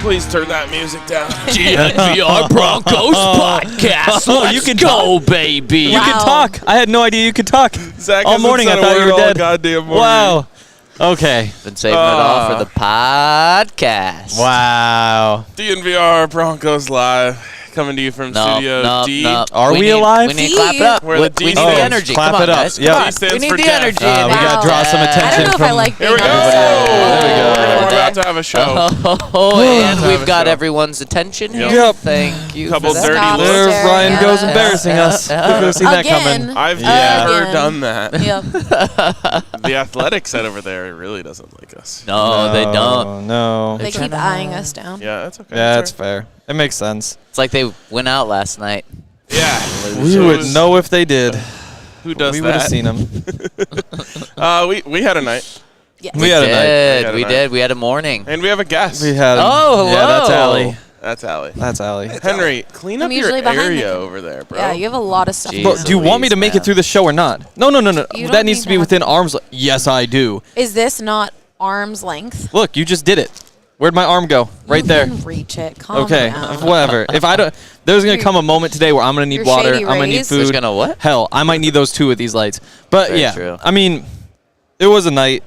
Please turn that music down. DNVR Broncos podcast. Let's you can go, baby. You can talk. I had no idea you could talk. Zach all morning I thought you were dead. Goddamn morning. Wow. Okay. Been saving it all for the podcast. Wow. DNVR Broncos live. Coming to you from Studio D. Are we alive? We need to clap it up. Where the D we need stands. the energy. Clap Come on, it up. guys. Yep. Come on. D stands We need for the Jeff. energy. We got to draw some attention I don't know from if I like Here we being go. on this side. There we go. We're about to have a show. And we've got everyone's attention here. Yep. Thank you. Couple for that. dirty Stop looks. There staring Ryan at goes us. embarrassing us. Who could have seen that coming? I've Yeah. never Again. done that. Yep. The athletic set over there really doesn't like us. No, they don't. No. They keep eyeing us down. Yeah, that's okay. Yeah, That's it's fair. It makes sense. It's like they went out last night. Yeah. We would know if they did. Who does We that? would have seen them. We had a night. Yes. We had a night. We did. We had a morning. And we have a guest. We had. Oh, Yeah, that's hello. Allie. That's Allie. That's Allie. Henry, clean up I'm your usually behind the area camera. over there, bro. Yeah, you have a lot of stuff. Jeez. Bro, do you want me to make it man. through the show or not? No. You That don't needs need to be to within arm's length. Yes, I do. Is this not arm's length? Look, you just did it. Where'd my arm go? Right You there. can reach it. Calm Okay, down. whatever. If I don't, there's gonna come a moment today where I'm gonna need Your water. shady I'm gonna need rays? food. There's gonna what? Hell, I might need those too with these lights. But Very yeah, true. I mean, it was a night.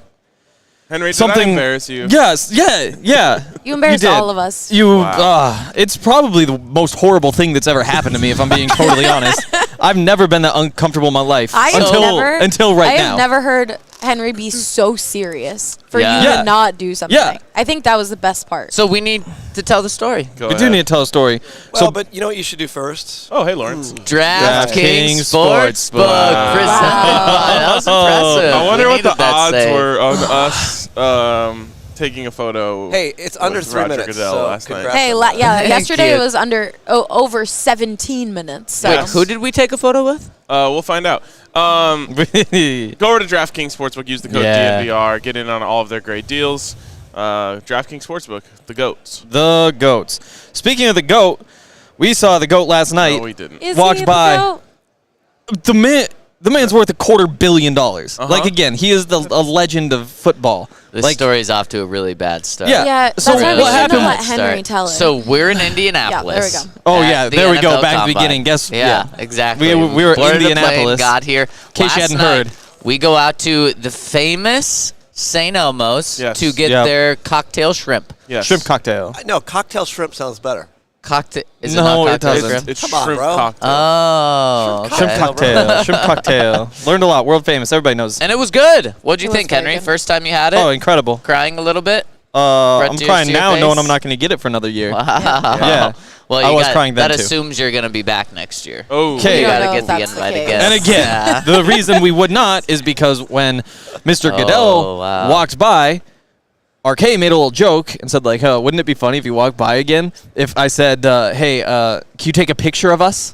Henry, did I Something embarrass you? Yes, yeah. You embarrassed did. all of us. It's probably the most horrible thing that's ever happened to me. If I'm being totally honest, I've never been that uncomfortable in my life until right I now. have never heard Henry be so serious for Yeah. you Yeah. to not do something. Yeah. I think that was the best part. So we need to tell the story. Go We ahead. do need to tell a story. Well, but you know what you should do first? Oh, hey, Lawrence. DraftKings Sportsbook. Wow. That was impressive. I wonder We what the needed that odds save. were on us taking a photo. Hey, it's under with 3 Rodger minutes. Goodell So last night. congrats Hey, on that. yeah, yesterday you. it was over 17 minutes. So. Yes. Who did we take a photo with? We'll find out. Go over to DraftKings Sportsbook. Use the code Yeah. DNVR. Get in on all of their great deals. DraftKings Sportsbook, the GOATs. The goats. Speaking of the goat, we saw the goat last night. No, we didn't. Is Walked he by. about- The man's worth $250 million. Uh-huh. Like again, he is a legend of football. This like, story's off to a really bad start. Yeah. Yeah, that's So why we what shouldn't happened? let Henry tell it. So we're in Indianapolis. Yeah, there we Oh at yeah, the there we go. NFL Back to the Combine. beginning. Guess Yeah, exactly. We were in Boarded the plane, Indianapolis. got here. In case you Last hadn't night, heard. we go out to the famous St. Elmo's Yes. to get Yep. their cocktail shrimp. Yes. Shrimp cocktail. No, cocktail shrimp sounds better. Cocktail? Is No, it it not cocktail doesn't. shrimp? It's Come on, shrimp bro. cocktail. Oh, Shrimp Shrimp okay. cocktail. Shrimp cocktail. Learned a lot. World famous. Everybody knows. And it was good. What'd you It was think, very Henry? good. First time you had it? Oh, incredible. Crying a little bit? I'm tears crying to your now knowing face? I'm not going to get it for another year. Wow. Yeah. Well, I you was got, crying then, that too. assumes you're going to be back next year. Oh. Okay. You We don't got to know get if the that's the invite case. again. And again, Yeah. the reason we would not is because when Mr. Goodell wow. walked by, RK made a little joke and said, like, oh, wouldn't it be funny if you walked by again? If I said, hey, can you take a picture of us?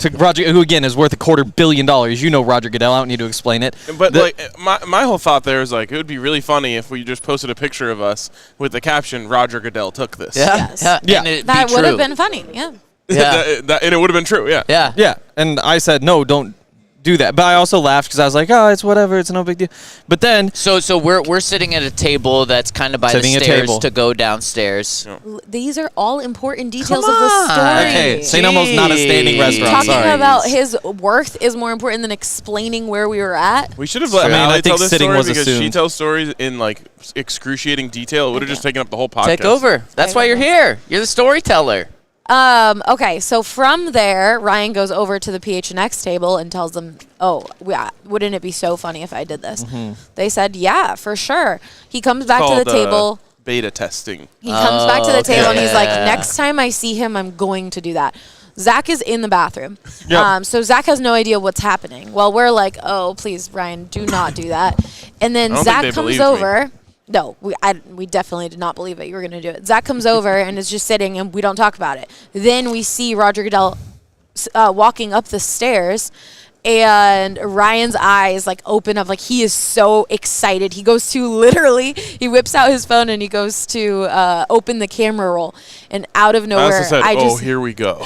To Rodger, who, again, is worth $250 million. You know Rodger Goodell. I don't need to explain it. But my whole thought there is like it would be really funny if we just posted a picture of us with the caption "Rodger Goodell took this." Yeah. Yes. Yeah. And it'd That be would have true. been funny. Yeah. Yeah. And it would have been true. Yeah. Yeah. Yeah, and I said, no, don't do that. But I also laughed because I was like, oh, it's whatever. It's no big deal. But then, So we're sitting at a table that's kind of by Sitting the at stairs table. to go downstairs. These are all important details Come of the on. story. okay, St. Elmo's not a standing Jeez. restaurant. Talking Sorry. about his worth is more important than explaining where we were at. We should have let I mean, Allie I think tell this sitting story was because she assumed. tells stories in like excruciating detail. It would have just taken up the whole podcast. Take over. That's why you're here. You're the storyteller. Okay, so from there, Ryan goes over to the PHNX table and tells them, oh, wouldn't it be so funny if I did this? They said, yeah, for sure. He comes back to the Called, table. beta testing. He comes back to the table and he's like, okay. next time I see him, I'm going to do that. Zach is in the bathroom. Yep. So Zach has no idea what's happening. Well, we're like, oh, please, Ryan, do not do that. And then I don't think Zach they comes believed me. over. No, we definitely did not believe it. You were going to do it. Zach comes over and is just sitting, and we don't talk about it. Then we see Rodger Goodell walking up the stairs, and Ryan's eyes like open up, like he is so excited. He goes to he whips out his phone and he goes to open the camera roll, and out of I nowhere, also said, I "Oh, just here we go."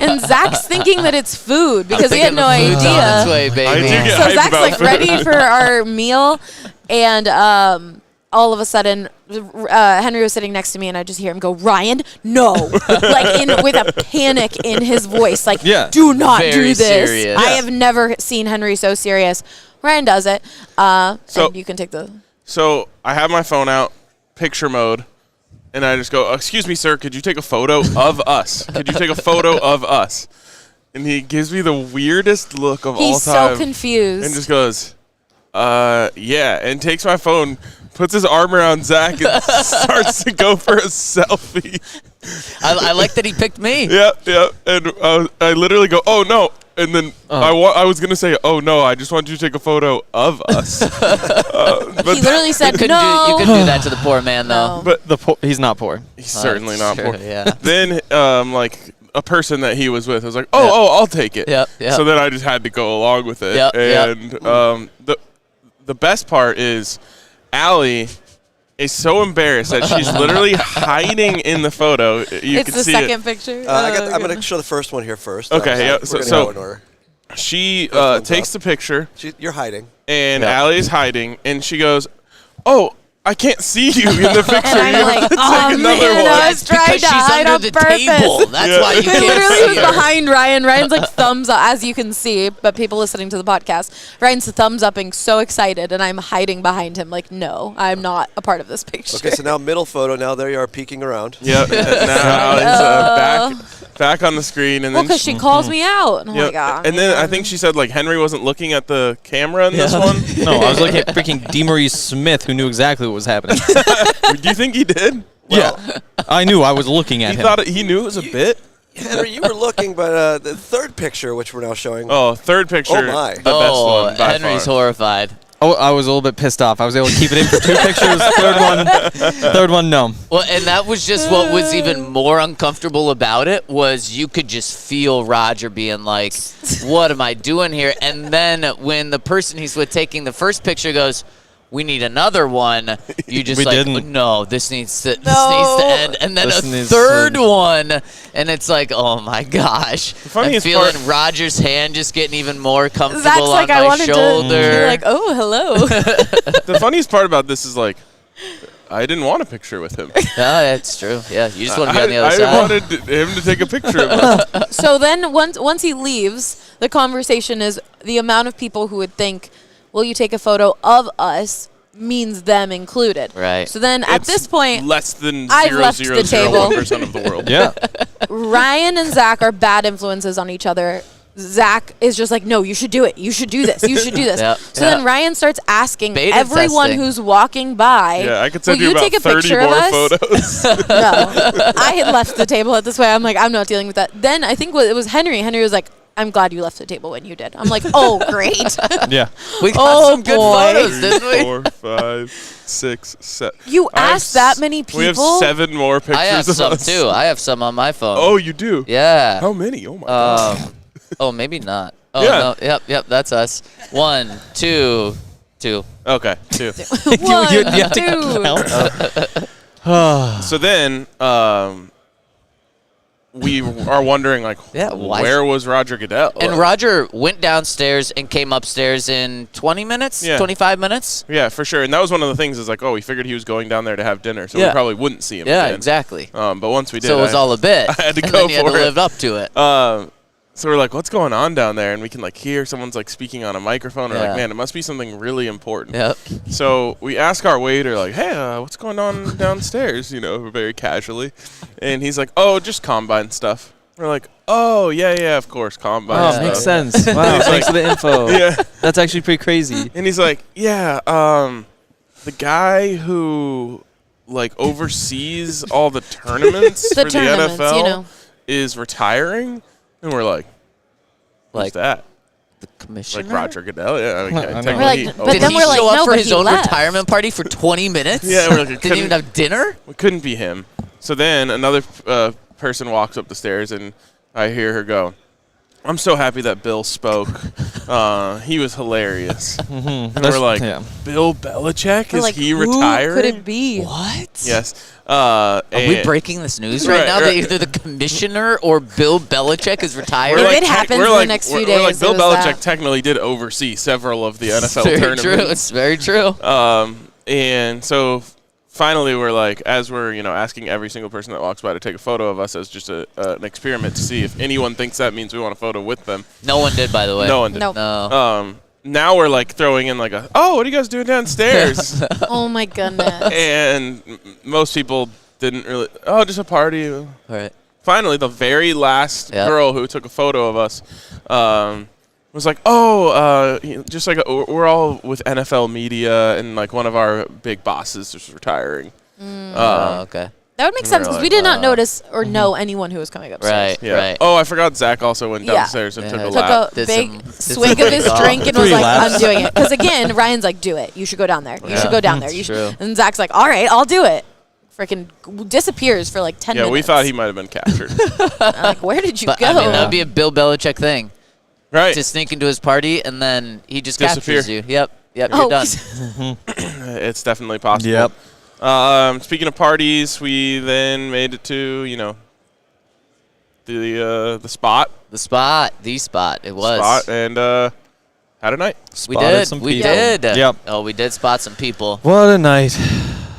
and Zach's thinking that it's food because he had no Food's on its idea. way, baby. I do get So hype Zach's about like food. ready for our meal, and all of a sudden, Henry was sitting next to me, and I just hear him go, "Ryan, no!" like with a panic in his voice, like, "Do not Very do this." serious. I have never seen Henry so serious. Ryan does it. So and you can take the. So I have my phone out, picture mode, and I just go, "Excuse me, sir, could you take a photo of us? Could you take a photo of us?" And he gives me the weirdest look of all time. He's so confused. And just goes, yeah, and takes my phone, puts his arm around Zach, and starts to go for a selfie. I like that he picked me. Yep. And I literally go, "Oh, no." And then I was going to say, "Oh, no, I just want you to take a photo of us." But he literally said, You "No." couldn't do that to the poor man, though. But he's not poor. he's certainly that's not true, poor. yeah. Then, a person that he was with was like, I'll take it. Yep. So then I just had to go along with it. Yep, And the best part is Allie is so embarrassed that she's literally hiding in the photo. You It's can the see second it. picture. I'm going to show the first one here first. Okay, yeah. We're So, gonna go in order. she one's takes up. the picture, You're hiding. and Yeah. Allie's hiding, and she goes, "Oh, I can't see you in the picture. And I'm You like, have to "Oh, take another man, one." I was trying Because to she's hide under on the purpose. table. That's Yeah. why you It can't literally see was her. behind Ryan. Ryan's like thumbs up, as you can see, but people listening to the podcast, Ryan's thumbs upping, so excited, and I'm hiding behind him. Like, no, I'm not a part of this picture. Okay, so now middle photo. Now there you are peeking around. Yep. Now Allie's back on the screen, and well, then because she calls me out. And I'm like, "Ah, and then I man." think she said like Henry wasn't looking at the camera in this one. No, I was looking at freaking DeMaurice Smith, who knew exactly what was happening. Do you think he did? Yeah, I knew. I was looking at He him. thought he knew it was a bit. Henry, you were looking, but the third picture, which we're now showing. Oh, third picture. Oh, my. The best one by Henry's far. horrified. Oh, I was a little bit pissed off. I was able to keep it in for 2 pictures. Third one, no. Well, and that was just what was even more uncomfortable about it was you could just feel Rodger being like, "What am I doing here?" And then when the person he's with taking the first picture goes, "We need another one," you just We like, didn't. "No, this needs to No. end." And then This a needs third to- one, and it's like, "Oh my gosh!" I'm funniest feeling part- Rodger's hand just getting even more comfortable Zach's on like, my I wanted shoulder. to be like, "Oh, hello." The funniest part about this is like, I didn't want a picture with him. Oh, that's true. Yeah, you just want to be on the other I side. wanted him to take a picture of us. So then once he leaves, the conversation is the amount of people who would think, "Will you take a photo of us?" means them included. Right. So then at It's this point, less than I've left the 0.0001% of the world. Yeah. Ryan and Zach are bad influences on each other. Zach is just like, "No, you should do it. You should do this. You should do this." Yep, So yep. then Ryan starts asking Beta everyone testing. who's walking by, Yeah, I could send "Will you you about take a 30 picture more of us?" photos. No. I had left the table at this way. I'm like, I'm not dealing with that. Then I think it was Henry. Henry was like, "I'm glad you left the table when you did." I'm like, "Oh, great." Yeah. We got Oh, some good boy. photos, didn't we? 4, 5, 6, 7. You asked that many people? We have 7 more pictures I have of some us. too. I have some on my phone. Oh, you do? Yeah. How many? Oh, my God. Oh, maybe not. Oh, Yeah. no. Yep, that's us. 1, 2, 2. Okay, 2. One, you have to two. count. So then we are wondering, like, Yeah, why- where was Rodger Goodell? And Rodger went downstairs and came upstairs in 20 minutes, Yeah. 25 minutes. Yeah, for sure. And that was one of the things is like, oh, we figured he was going down there to have dinner, so Yeah. we probably wouldn't see him Yeah, again. exactly. But once we did, So it was all a bit. I had to and go then you had for to it. live up to it. So we're like, what's going on down there? And we can like hear someone's like speaking on a microphone. We're Yeah. like, man, it must be something really important. Yep. So we ask our waiter, like, hey, what's going on downstairs? You know, very casually. And he's like, oh, just combine stuff. We're like, oh, yeah, of course, combine Oh, stuff. makes sense. Wow, thanks for the info. Yeah. That's actually pretty crazy. And he's like, yeah, the guy who like oversees all the tournaments The for tournaments, the NFL you know. is retiring. And we're like, who's Like that? the commissioner. Like Rodger Goodell? Yeah, I mean, I know. technically We're like, he but owns- Did then he we're like, show no, up for but his he own left. retirement party for 20 minutes? Yeah, we're like, it Didn't even couldn't- have dinner? It couldn't be him. So then another person walks up the stairs, and I hear her go, I'm so happy that Bill spoke. He was hilarious. And we're like, yeah. Bill Belichick? We're Is like, he who retiring? could it be? What? Yes. Are we and- breaking this news right, Right, now that right. either the commissioner or Bill Belichick is retired? If it happens in the next few we're like days, Bill it was Belichick that. technically did oversee several of the NFL It's very tournaments. true. It's very true. And so finally we're like, as we're, asking every single person that walks by to take a photo of us as just an experiment to see if anyone thinks that means we want a photo with them. No one did, by the way. No one did. Nope. No. Now we're like throwing in like what are you guys doing downstairs? Oh my goodness. And most people didn't really, just a party. All right. Finally, the very last Yep. girl who took a photo of us was like, just like we're all with NFL media, and like one of our big bosses is retiring. Okay. That would make sense because like, we did not notice or know anyone who was coming upstairs. Right. Yeah. Right. Oh, I forgot Zach also went Yeah. downstairs and Yeah. took a Took lap. Took a Did big some swig of his golf. drink and was 3 like, laps. I'm doing it. Because again, Ryan's like, do it. You should go down there. You should go down there. You True. should. And Zach's like, all right, I'll do it. Freaking disappears for like 10 minutes. Yeah, we thought he might have been captured. I'm like, where did you But go? I mean, that would be a Bill Belichick thing Right. to sneak into his party and then he just Disappear. captures you. Yep. You're Oh, done. It's definitely possible. Yep. Speaking of parties, we then made it to, the spot. The spot. It was. Spot, and had a night. We Spotted did. some We people. did. Yep. Oh, we did spot some people. What a night.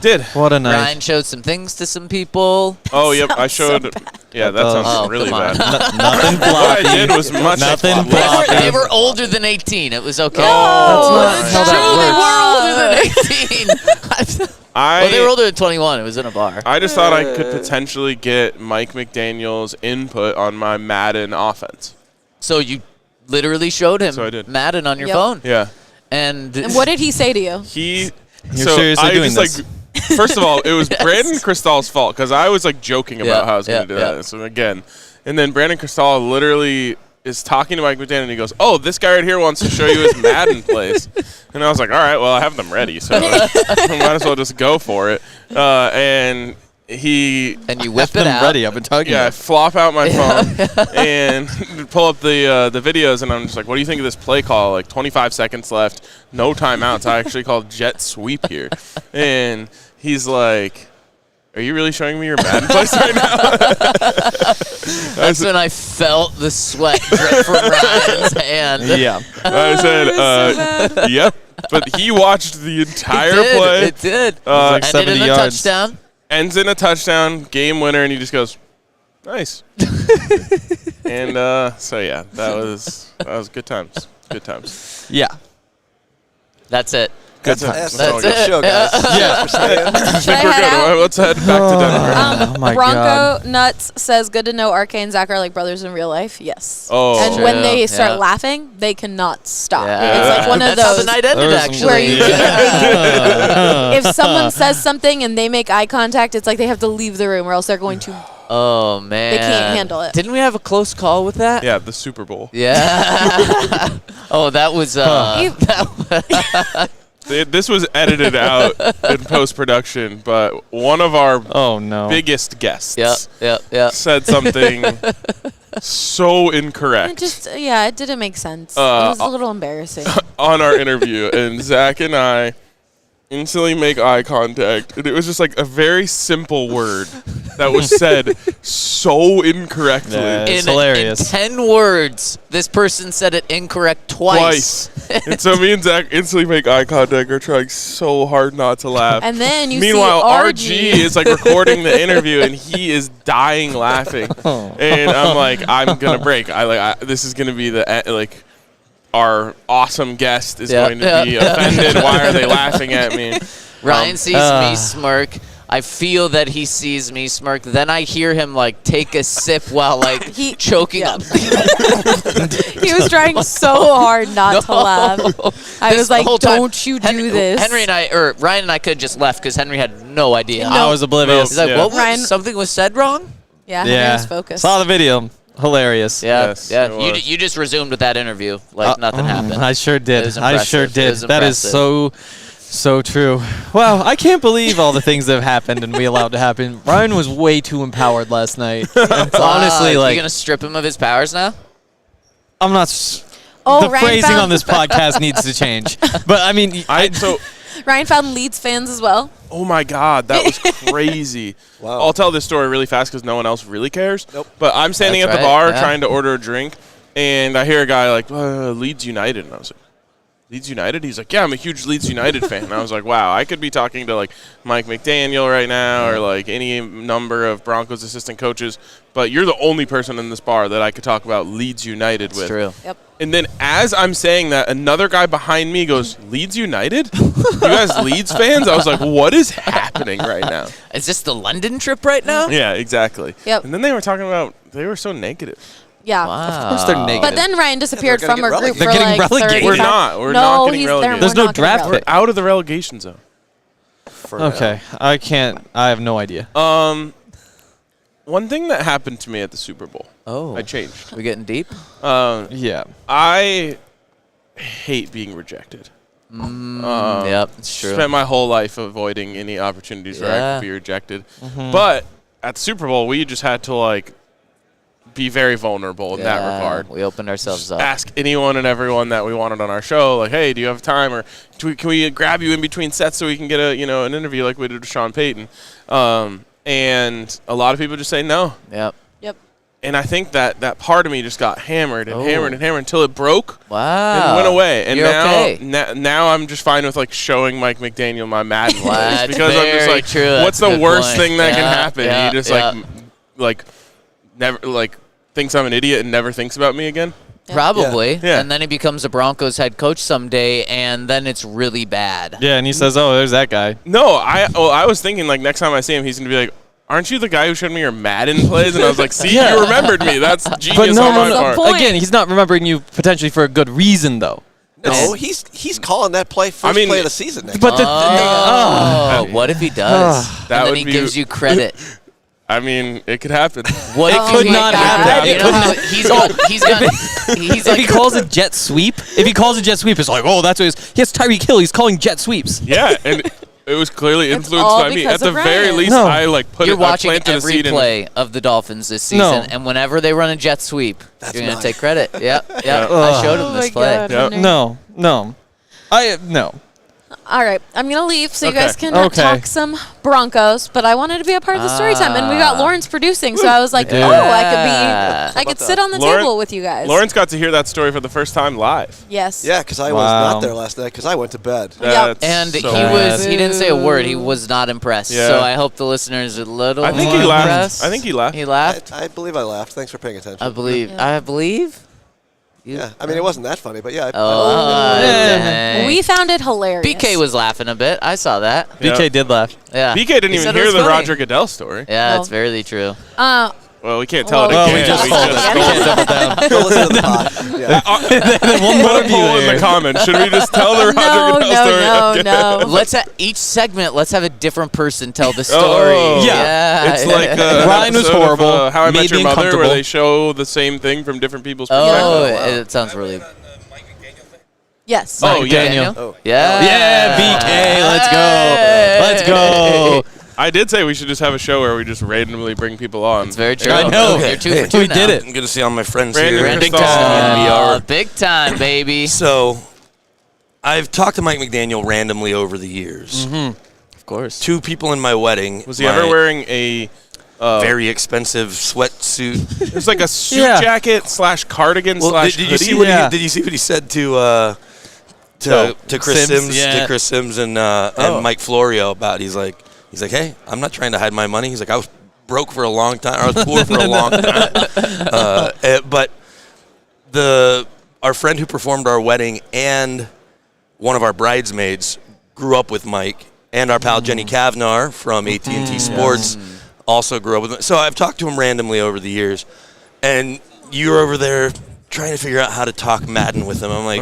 Did. What a night. Ryan showed some things to some people. Oh, yep. I Sounds so showed. bad. Yeah, that sounds Oh, really come on. bad. Nothing What floppy. I did was much Nothing floppy. floppy. They were older than 18. It was okay. Oh, That's not how that True, they were older than 18. Well, they were older than 21. It was in a bar. I just thought I could potentially get Mike McDaniel's input on my Madden offense. So you literally showed him So I did. Madden on your Yep. phone. Yeah. And And what did he say to you? You're seriously doing this? First of all, it was Brandon Cristal's fault because I was like joking about Yeah, how I was going to yeah, do yeah. that. So again, and then Brandon Cristal literally is talking to Mike McDaniel and he goes, "Oh, this guy right here wants to show you his Madden plays," and I was like, "All right, well, I have them ready, so I might as well just go for it." And you whip it Them out. ready. I've been talking I about. flop out my phone and pull up the videos, and I'm just like, "What do you think of this play call? Like 25 seconds left, no timeouts. I actually called jet sweep here," and he's like, "Are you really showing me your Madden plays right now?" That's when I felt the sweat drip from Ryan's hand. Yeah. I said, "Yep." But he watched the entire play. It did. like Ended 70 in a yards. touchdown. Ends in a touchdown, game winner, and he just goes, "Nice." And so yeah, that was good times. Good times. Yeah. That's it. Good That's times. a That's good it. show, guys. Yeah. Should I We're head out? good. Let's head back to Denver. Oh my Bronco God. Nuts says, good to know RK and Zach are like brothers in real life. Yes. Oh. And when they Yeah. start laughing, they cannot stop. Yeah. It's like one of That's how those the night ended, There was some- actually. where you Yeah. if someone says something and they make eye contact, it's like they have to leave the room or else they're going to. Oh, man. They can't handle it. Didn't we have a close call with that? Yeah, the Super Bowl. Yeah. Oh, that was... This was edited out in post production, but one of our Oh no. biggest guests Yep. said something so incorrect It just, it didn't make sense. It Uh, was a little embarrassing. on our interview, and Zach and I instantly make eye contact, and it was just like a very simple word that was said so incorrectly. Yeah. It's hilarious. In 10 words, this person said it incorrect twice. And so me and Zach instantly make eye contact. We're trying so hard not to laugh. And then you Meanwhile, see RG is like recording the interview, and he is dying laughing. And I'm like, I'm gonna break. This is gonna be our awesome guest is going to be offended. Why are they laughing at me? Ryan sees me smirk. I feel that he sees me smirk. Then I hear him like take a sip while choking up. He was trying so hard not to laugh. I was like, don't you do this. Ryan and I could have just left because Henry had no idea. I was oblivious. He's like, Yeah. what? Ryan- Something was said wrong? Yeah, Henry was focused. Saw the video. Hilarious. Yeah. Yes, yeah. it was. You just resumed with that interview like nothing happened. I sure It did. was I sure impressive. It was did. That is impressive. so true. Wow, I can't believe all the things that have happened and we allowed to happen. Ryan was way too empowered last night. Honestly, you're like, gonna strip him of his powers now? I'm not. Oh, The Ryan phrasing found- on this podcast needs to change. But I mean, Ryan found Leeds fans as well. Oh my God, that was crazy. Wow. I'll tell this story really fast because no one else really cares. Nope. But I'm standing That's at the right, bar yeah. trying to order a drink, and I hear a guy like, Leeds United, and I was like, Leeds United? He's like, yeah, I'm a huge Leeds United fan. And I was like, wow, I could be talking to, like, Mike McDaniel right now or, like, any number of Broncos assistant coaches, but you're the only person in this bar that I could talk about Leeds United with. True. Yep. And then as I'm saying that, another guy behind me goes, Leeds United? You guys Leeds fans? I was like, what is happening right now? Is this the London trip right now? Yeah, exactly. Yep. And then they were talking about, they were so negative. Yeah. Wow. Of course they're negative. But then Ryan disappeared they're gonna from our get group for relegated. They're like getting 30 relegated. We're not. We're no, not getting he's relegated. There, There's we're no not getting draft relegated. pick. Out of the relegation zone. For Okay, I can't. I have no idea. One thing that happened to me at the Super Bowl, Oh. I changed. We getting deep? Yeah. I hate being rejected. Yep, it's true. Spent my whole life avoiding any opportunities where I Yeah. could be rejected. But at the Super Bowl, we just had to, like, be very vulnerable in that regard. We opened ourselves up. Ask anyone and everyone that we wanted on our show, like, hey, do you have time? Or can we grab you in between sets so we can get an interview like we did with Sean Payton? And a lot of people just say no. Yep. Yep. And I think that part of me just got hammered and hammered and hammered until it broke Wow. and went away. And You're now, okay. now I'm just fine with, like, showing Mike McDaniel my Madden plays That's because I'm just very like, true. That's what's a the good worst point. thing that can Yeah, happen? yeah, He just like never like thinks I'm an idiot and never thinks about me again. Probably. Yeah. And then he becomes a Broncos head coach someday, and then it's really bad. Yeah, and he says, "Oh, there's that guy." No, I was thinking, like, next time I see him, he's gonna be like, aren't you the guy who showed me your Madden plays? And I was like, see, Yeah. you remembered me. That's But genius no, on no, my no. part. Point. Again, he's not remembering you potentially for a good reason, though. No, he's calling that play first mean, play of the season next But year. What if he does? That and then would he be- gives you credit. I mean, it could happen. What It could if not happen. You know how he's If like he calls it jet sweep, it's like, oh, that's what it is. He has Tyreek Hill. He's calling jet sweeps. Yeah, and it was clearly influenced all by me. because At the of very Ryan. least, No. I like put you're it. I watching planted a every seed in. play of the Dolphins this season, No. and whenever they run a jet sweep, you're gonna mine. take credit. Yep. Yeah. I showed him Oh this my play. God. Yep. No. No. No. All right, I'm gonna leave so you Okay. guys can Okay. talk some Broncos. But I wanted to be a part of the story time, and we got Lawrence producing, so I was like, did. oh, I could sit on the Lauren- table with you guys. Lawrence got to hear that story for the first time live. Yes. Yeah, because I was Wow. not there last night because I went to bed. Yep. That's And so he didn't say a word. He was not impressed. Yeah. So I hope the listeners are a little I think more he laughed. impressed. I think he laughed. He laughed. I believe I laughed. Thanks for paying attention. I believe. Yeah. I believe. Yeah, I mean, it wasn't that funny, but yeah. Oh, dang. We found it hilarious. BK was laughing a bit. I saw that. Yeah. BK did laugh. Yeah. BK didn't He even said it hear was the funny. Roger Goodell story. Yeah, No. it's very true. Well, we can't tell it Well, again. we just We told just it. told We can't it. double down. Go listen to the pod. Yeah. One Put a poll in the comments. Should we just tell the Roger Goodell story? no. Let's each segment. Let's have a different person tell the story. Oh. Yeah. It's like Ryan was horrible, How I Met made Your me Mother, where uncomfortable. they show the same thing from different people's Oh, perspectives. it sounds really. Yes. Oh, Mike yeah. Daniel. Oh. Yeah. Yeah, BK, let's go. Let's go. I did say we should just have a show where we just randomly bring people on. It's very true. I know. You're 2 for 2 We now. did it. I'm good to see all my friends Brandon here. Big Big time. DNVR. Big time, baby. So, I've talked to Mike McDaniel randomly over the years. Of course. 2 people in my wedding. Was he my ever wearing a very expensive sweatsuit? It was like a suit Yeah. jacket / cardigan / Well, hoodie. did you see Yeah. did you see what he said to Chris Sims, Sims, yeah. to Chris Sims and Mike Florio about? He's like, hey, I'm not trying to hide my money. He's like, I was broke for a long time. I was poor for a long time. But our friend who performed our wedding and one of our bridesmaids grew up with Mike, and our pal Jenny Kavnar from AT&T Sports also grew up with him. So I've talked to him randomly over the years, and you're over there trying to figure out how to talk Madden with him. I'm like,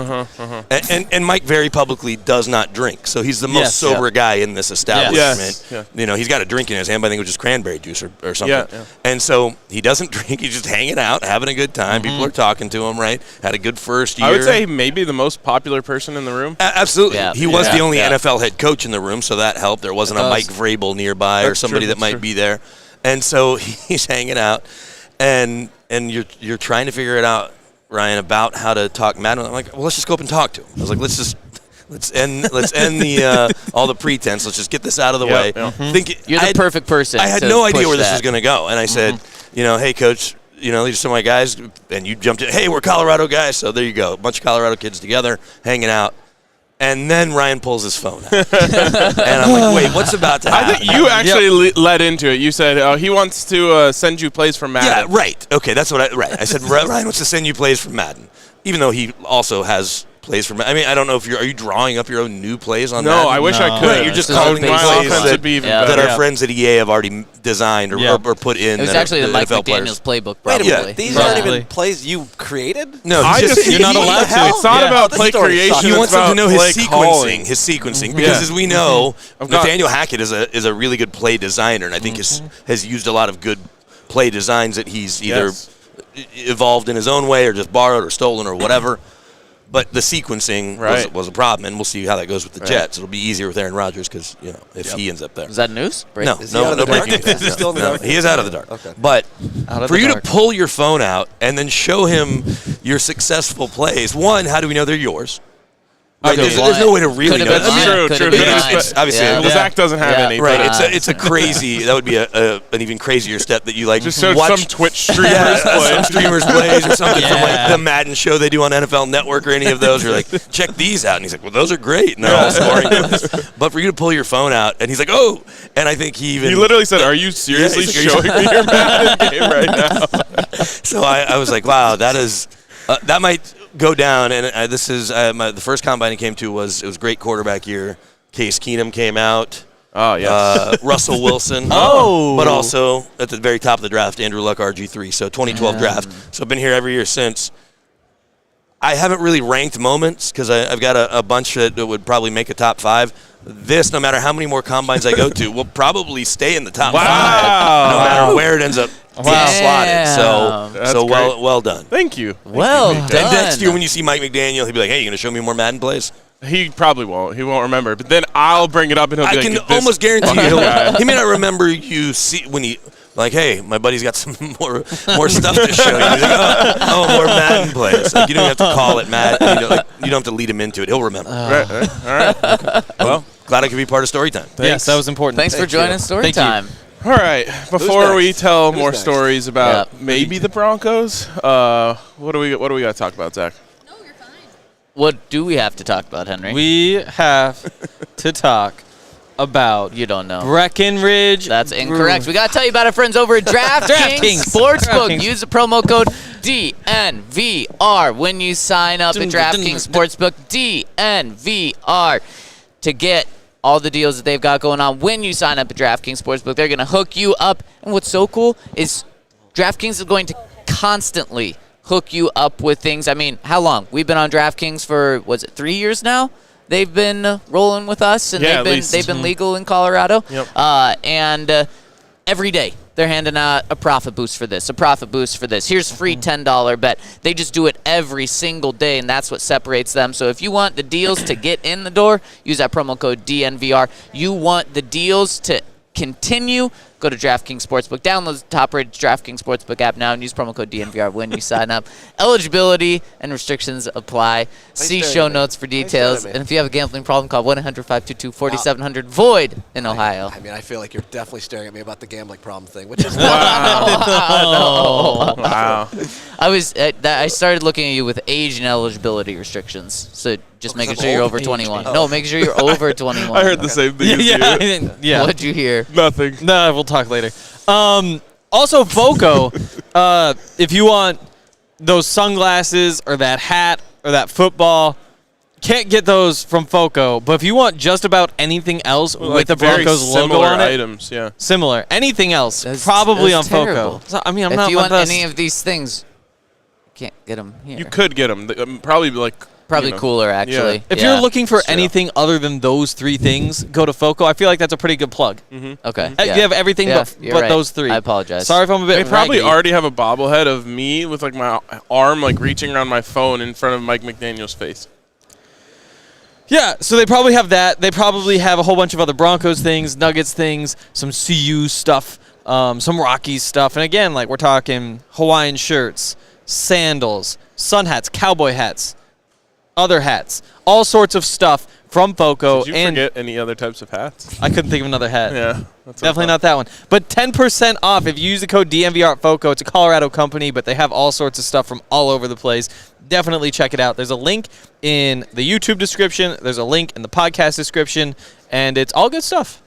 And Mike very publicly does not drink, so he's the most Yes, sober guy in this establishment. Yes, yeah. You know, he's got a drink in his hand, but I think it was just cranberry juice or something. Yeah. And so he doesn't drink. He's just hanging out, having a good time. People are talking to him, right? Had a good first year. I would say maybe the most popular person in the room. Absolutely. Yeah. He was Yeah. the only Yeah. NFL head coach in the room, so that helped. There wasn't a does. Mike Vrabel nearby or That's somebody true, that might that's be there. And so he's hanging out, and you're trying to figure it out, Ryan, about how to talk Madden. I'm like, well, let's just go up and talk to him. I was like, let's end the all the pretense. Let's just get this out of the Yep, way. yep. You're the perfect person. I had to no idea push where this that. was going to go, and I said, hey, coach, these are some of my guys, and you jumped in. Hey, we're Colorado guys, so there you go, a bunch of Colorado kids together, hanging out. And then Ryan pulls his phone out. And I'm like, wait, what's about to happen? I think you actually led into it. You said he wants to send you plays from Madden. Yeah, right. Okay, that's what I said Ryan wants to send you plays from Madden. Even though he also has plays from Madden. I mean, I don't know if are you drawing up your own new plays on Madden? No, I wish I could. Right, you're just calling my plays offense would be even better. that our friends at EA have already designed or put in. It was actually the Mike McDaniel's playbook, Wait probably. a minute, these aren't even plays you created? No, you're not allowed to. It's not about play creation. He wants them to know his play calling. sequencing, because as we know, Nathaniel Hackett is a really good play designer, and I think has used a lot of good play designs that he's either evolved in his own way or just borrowed or stolen or whatever. But the sequencing was a problem, and we'll see how that goes with the Jets. It'll be easier with Aaron Rodgers because if he ends up there. Is that news? No breaking news. Is he still in the dark? He is out of the dark. Okay. But for you to pull your phone out and then show him your successful plays, one, how do we know they're yours? Right, there's no way to really know. That's true. It's obviously, Zach doesn't have any. Right, it's a crazy. That would be an even crazier step that you just showed watch some Twitch streamers play. Some streamers plays or something from like the Madden show they do on NFL Network or any of those. You're like, check these out, and he's like, well, those are great, and they're all scoring plays. But for you to pull your phone out, and he's like, oh, and I think he literally said, are you seriously showing me your Madden game right now? So I was like, wow, that is that might go down, and this is the first combine he came to was great quarterback year. Case Keenum came out. Oh yes. Russell Wilson. But also at the very top of the draft, Andrew Luck, RG3. So 2012 draft. So I've been here every year since. I haven't really ranked moments because I've got a bunch that would probably make a top 5. This, no matter how many more combines I go to, will probably stay in the top 5, no matter where it ends up being slotted. So well done. Thank you. Well done. And next year when you see Mike McDaniel, he'll be like, hey, you going to show me more Madden plays? He probably won't. He won't remember. But then I'll bring it up and he'll be I like, can almost guarantee you he may not remember you when he like, hey, my buddy's got some more stuff to show you. He's like, more Madden plays. Like, you don't have to call it Madden. You don't have to lead him into it. He'll remember. Right. All right. Okay. Well, glad I could be part of Story Time. Yes, that was important. Thanks for joining Story Time. All right. Before we tell more stories about maybe the Broncos, what do we got to talk about, Zach? No, you're fine. What do we have to talk about, Henry? We have to talk about You don't know. Breckenridge. That's incorrect. We got to tell you about our friends over at DraftKings Sportsbook. Use the promo code DNVR when you sign up at DraftKings Sportsbook. DNVR to get all the deals that they've got going on when you sign up at DraftKings Sportsbook. They're going to hook you up. And what's so cool is DraftKings is going to constantly hook you up with things. I mean, how long? We've been on DraftKings for, 3 years now? They've been rolling with us, and they've been legal in Colorado. Yep. And every day they're handing out a profit boost for this, a profit boost for this. Here's free $10 bet. They just do it every single day, and that's what separates them. So if you want the deals to get in the door, use that promo code DNVR. You want the deals to continue, go to DraftKings Sportsbook. Download the top-rated DraftKings Sportsbook app now and use promo code DNVR when you sign up. Eligibility and restrictions apply. See show notes for details. And if you have a gambling problem, call 1-800-522-4700. Void in Ohio. I mean, I feel like you're definitely staring at me about the gambling problem thing, which is Wow. I started looking at you with age and eligibility restrictions. So just making sure you're over 21. No, making sure you're over 21. I heard the same thing as you. What'd you hear? Nothing. No, we'll talk later. Also, FOCO, if you want those sunglasses or that hat or that football, can't get those from FOCO. But if you want just about anything else with the Broncos logo on it, items, similar. Anything else, That's probably on terrible. FOCO. So, I mean, I'm if not you want best. any of these things, can't get them here. You could get them. Probably Cooler, actually. Yeah. If you're looking for anything other than those 3 things, go to FOCO. I feel like that's a pretty good plug. Mm-hmm. Okay. You have everything but right. those 3. I apologize. Sorry if I'm a bit They probably raggy. already have a bobblehead of me with like my arm like reaching around my phone in front of Mike McDaniel's face. Yeah, so they probably have that. They probably have a whole bunch of other Broncos things, Nuggets things, some CU stuff, some Rockies stuff. And again, like we're talking Hawaiian shirts, sandals, sun hats, cowboy hats, other hats, all sorts of stuff from FOCO. Did you forget any other types of hats? I couldn't think of another hat. Yeah. Definitely not that one. But 10% off if you use the code DNVR at FOCO. It's a Colorado company, but they have all sorts of stuff from all over the place. Definitely check it out. There's a link in the YouTube description. There's a link in the podcast description, and it's all good stuff.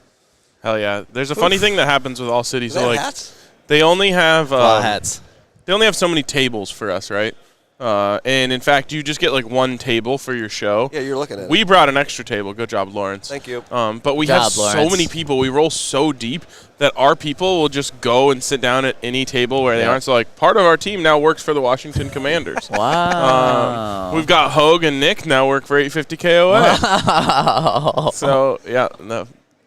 Hell yeah. There's a funny thing that happens with all cities. So, like, hats? they only have hats. They only have so many tables for us, right? And in fact, you just get like one table for your show. Yeah, you're looking at it. We brought an extra table. Good job, Lawrence. Thank you. But we Good have job, so Lawrence. many people. We roll so deep that our people will just go and sit down at any table where they aren't. So, like, part of our team now works for the Washington Commanders. Wow. We've got Hogue and Nick now work for 850 KOA. Wow. So, yeah,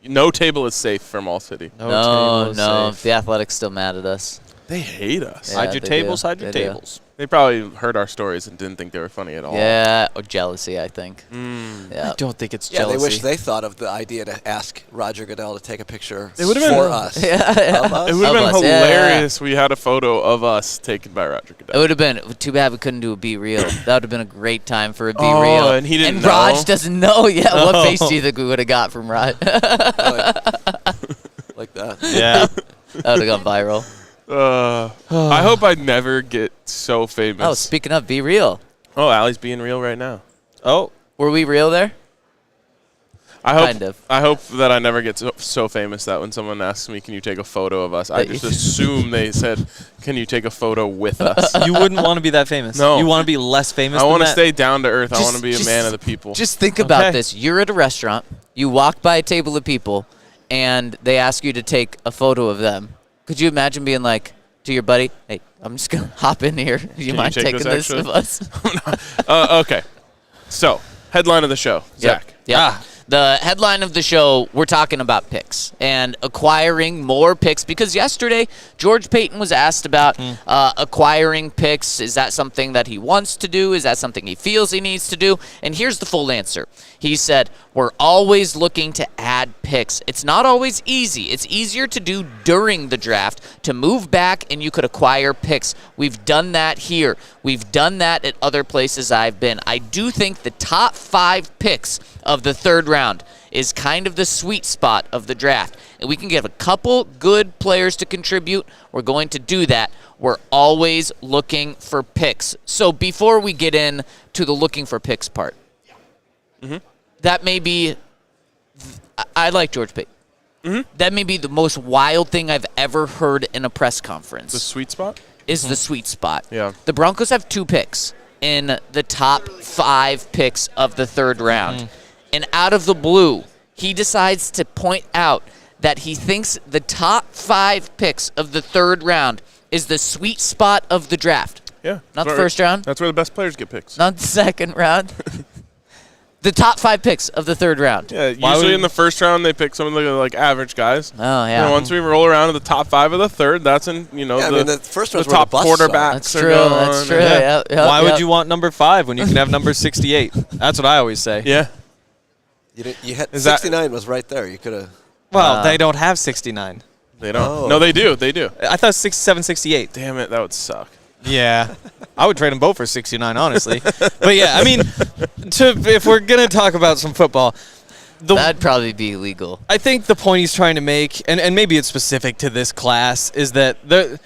no table is safe from All City. No. safe. The Athletics still mad at us. They hate us. Yeah, Hide your they tables, do. hide your They do. tables. They probably heard our stories and didn't think they were funny at all. Yeah, or jealousy, I think. Yeah. I don't think it's Yeah, jealousy. they wish they thought of the idea to ask Rodger Goodell to take a picture It would've been- for us. Yeah. Of us? It would have Of been us, yeah, hilarious. We had a photo of us taken by Rodger It Goodell. would have been too bad we couldn't do a Be Real. That would have been a great time for a Be Oh, Real. and he didn't And know? Raj doesn't know. Yeah, what Oh. face do you think we would have got from Raj? Like that. Yeah. That would have gone viral. I hope I never get so famous. Oh, speaking of Be Real, Oh, Allie's being real right now. Oh, were we real there? Kind of. I hope that I never get so famous that when someone asks me, "Can you take a photo of us?" I That just you- assume they said, "Can you take a photo with us?" you wouldn't want to be that famous. No. You want to be less famous I than want to that? stay down to earth. I Just- want to be a just- man of the people. Just think about Okay. this. You're at a restaurant. You walk by a table of people, and they ask you to take a photo of them. Could you imagine being like to your buddy, "Hey, I'm just going to hop in here. Do you you mind take taking this, this of us?" Okay. So, headline of the show, Zach. Yeah. The headline of the show, we're talking about picks and acquiring more picks because yesterday George Paton was asked about acquiring picks. Is that something that he wants to do? Is that something he feels he needs to do? And here's the full answer. He said, we're always looking to add picks. It's not always easy. It's easier to do during the draft, to move back and you could acquire picks. We've done that here. We've done that at other places I've been. I do think the top 5 picks of the third round is kind of the sweet spot of the draft. And we can get a couple good players to contribute. We're going to do that. We're always looking for picks. So before we get in to the looking for picks part, that may be, I like George Paton. That may be the most wild thing I've ever heard in a press conference. The sweet spot? Is the sweet spot. Yeah. The Broncos have 2 picks in the top 5 picks of the third round. And out of the blue, he decides to point out that he thinks the top 5 picks of the third round is the sweet spot of the draft. Yeah. Not the first round. That's where the best players get picks. Not the second round. The top 5 picks of the third round. Yeah, usually in the first round they pick some of the like average guys. Oh, yeah. You know, once we roll around to the top 5 of the third, that's in the first the one's where top the busts are. quarterbacks. That's are true. going, That's true. and- Yeah. Why would you want number 5 when you can have number 68? That's what I always say. Yeah. You had Is that- 69 was right there. You could have. Well, they don't have 69. They don't. Oh. No, they do. They do. I thought 67, 68. Damn it, that would suck. Yeah. I would trade them both for 69, honestly. But yeah, I mean, if we're going to talk about some football, That'd probably be illegal. I think the point he's trying to make, and maybe it's specific to this class, is that the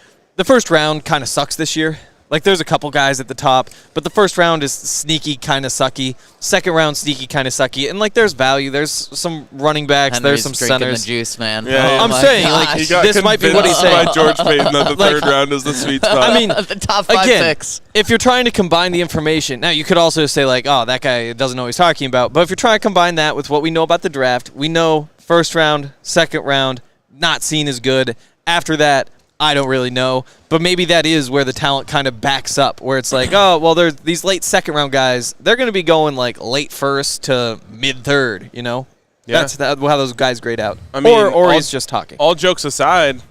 first round kind of sucks this year. Like, there's a couple guys at the top, but the first round is sneaky, kind of sucky. Second round, sneaky, kind of sucky. And, like, there's value. There's some running backs. Henry's there's some drinking centers. the juice, man. Yeah, Oh I'm my saying, like, gosh. He got this might be what he's convinced saying. by George Payton that the Like- third round is the sweet spot. I mean, the top 5 again, picks. if you're trying to combine the information, now you could also say, like, oh, that guy doesn't know what he's talking about. But if you're trying to combine that with what we know about the draft, we know first round, second round, not seen as good. After that, I don't really know. But maybe that is where the talent kind of backs up, where it's like, oh, well, there's these late second round guys. They're going to be going, like, late first to mid-third, you know? Yeah. That's how those guys grade out. I mean, or he's just talking. all jokes aside,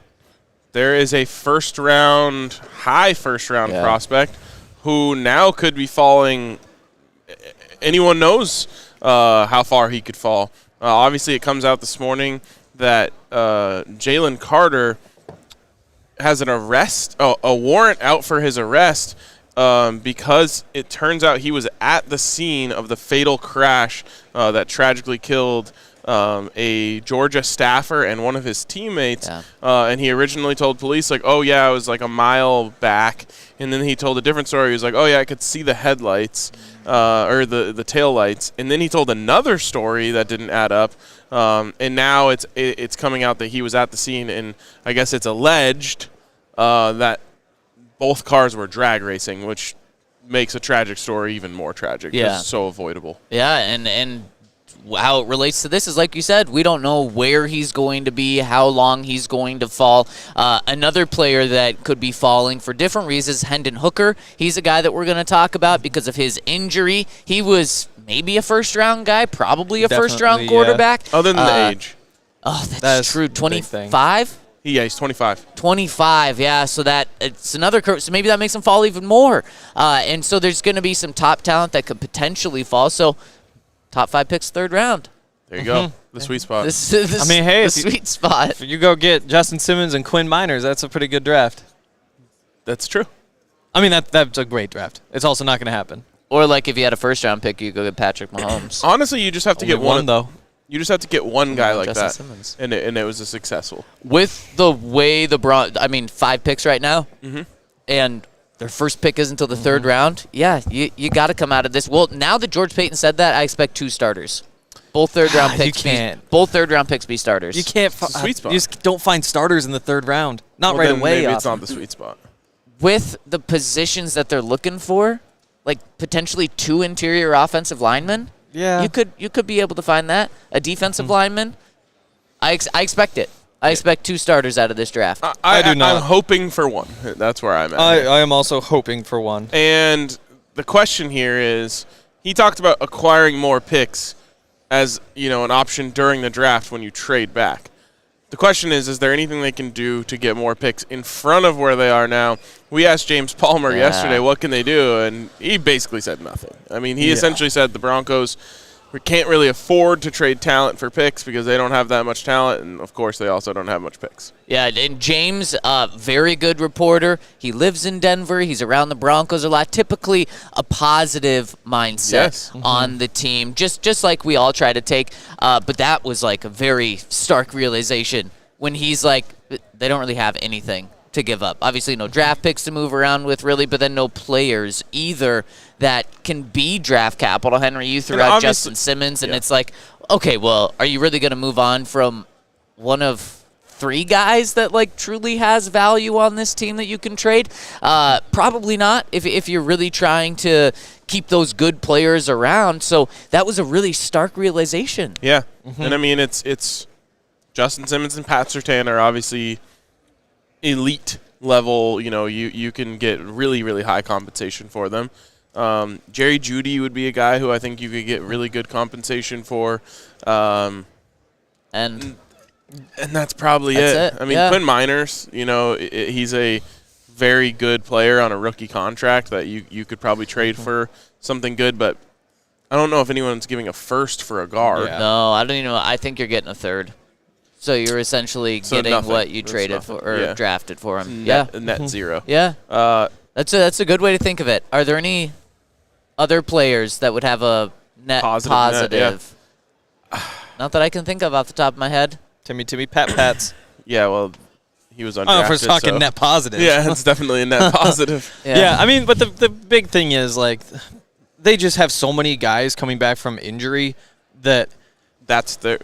there is a high first round Yeah. prospect who now could be falling. Anyone knows how far he could fall. Obviously, it comes out this morning that Jalen Carter has an arrest, a warrant out for his arrest because it turns out he was at the scene of the fatal crash that tragically killed a Georgia staffer and one of his teammates. Yeah. And he originally told police, like, oh, yeah, I was like a mile back. And then he told a different story. He was like, oh, yeah, I could see the headlights or the tail lights. And then he told another story that didn't add up. And now it's coming out that he was at the scene, and I guess it's alleged that both cars were drag racing, which makes a tragic story even more tragic. Yeah. It's so avoidable. Yeah, and how it relates to this is, like you said, we don't know where he's going to be, how long he's going to fall. Another player that could be falling for different reasons, Hendon Hooker. He's a guy that we're going to talk about because of his injury. He was maybe a first-round guy, probably a Definitely, first-round quarterback. Other than the age. Oh, That's true. a big thing. 25? Yeah, he's 25. 25, yeah. So that it's another curve. So maybe that makes him fall even more. And so there's going to be some top talent that could potentially fall. So top 5 picks, 3rd round. There you go. The sweet spot. This, I mean, hey, the if you- sweet spot. If you go get Justin Simmons and Quinn Miners, that's a pretty good draft. That's true. I mean, that's a great draft. It's also not going to happen. Or like if you had a first-round pick, you go get Patrick Mahomes. Honestly, you just have to Only get one though. You just have to get one guy like Justin that, Simmons. and it was a successful. With the way the 5 picks right now, and their first pick isn't until the 3rd round, yeah, you got to come out of this. Well, now that George Paton said that, I expect 2 starters. Both third-round You picks. can't. Both third-round picks be starters. You can't. Sweet spot. You just don't find starters in the 3rd round. Not Well, right then away. Maybe it's often. not the sweet spot. With the positions that they're looking for, like potentially 2 interior offensive linemen. Yeah. You could be able to find that. A defensive lineman. I expect it. I expect 2 starters out of this draft. I do not. I'm hoping for one. That's where I'm at. I am also hoping for one. And the question here is, he talked about acquiring more picks as, an option during the draft when you trade back. The question is there anything they can do to get more picks in front of where they are now? We asked James Palmer yesterday, what can they do? And he basically said nothing. I mean, he essentially said the Broncos can't really afford to trade talent for picks because they don't have that much talent, and, of course, they also don't have much picks. Yeah, and James, very good reporter. He lives in Denver. He's around the Broncos a lot. Typically a positive mindset on the team, just like we all try to take. But that was like a very stark realization when he's like, they don't really have anything to give up. Obviously no draft picks to move around with really, but then no players either that can be draft capital. Henry, you threw out Justin Simmons, and it's like, okay, well, are you really going to move on from one of 3 guys that like truly has value on this team that you can trade? Probably not if you're really trying to keep those good players around. So that was a really stark realization. Yeah, and I mean, it's Justin Simmons and Pat Surtain are obviously elite level. You can get really, really high compensation for them. Jerry Jeudy would be a guy who I think you could get really good compensation for. And that's probably it. I mean, Quinn Miners, he's a very good player on a rookie contract that you could probably trade for something good, but I don't know if anyone's giving a first for a guard. Yeah. No, I don't even know. I think you're getting a 3rd. So you're essentially getting nothing. what you That's traded nothing. for or Yeah. drafted for him. Net 0. Yeah. Uh, That's a good way to think of it. Are there any other players that would have a net positive? Not that I can think of off the top of my head. Timmy, Pats. Yeah, well, he was undrafted. Oh, if we're talking so. net positive. Yeah, it's definitely a net positive. Yeah, I mean, but the big thing is, like, they just have so many guys coming back from injury that That's their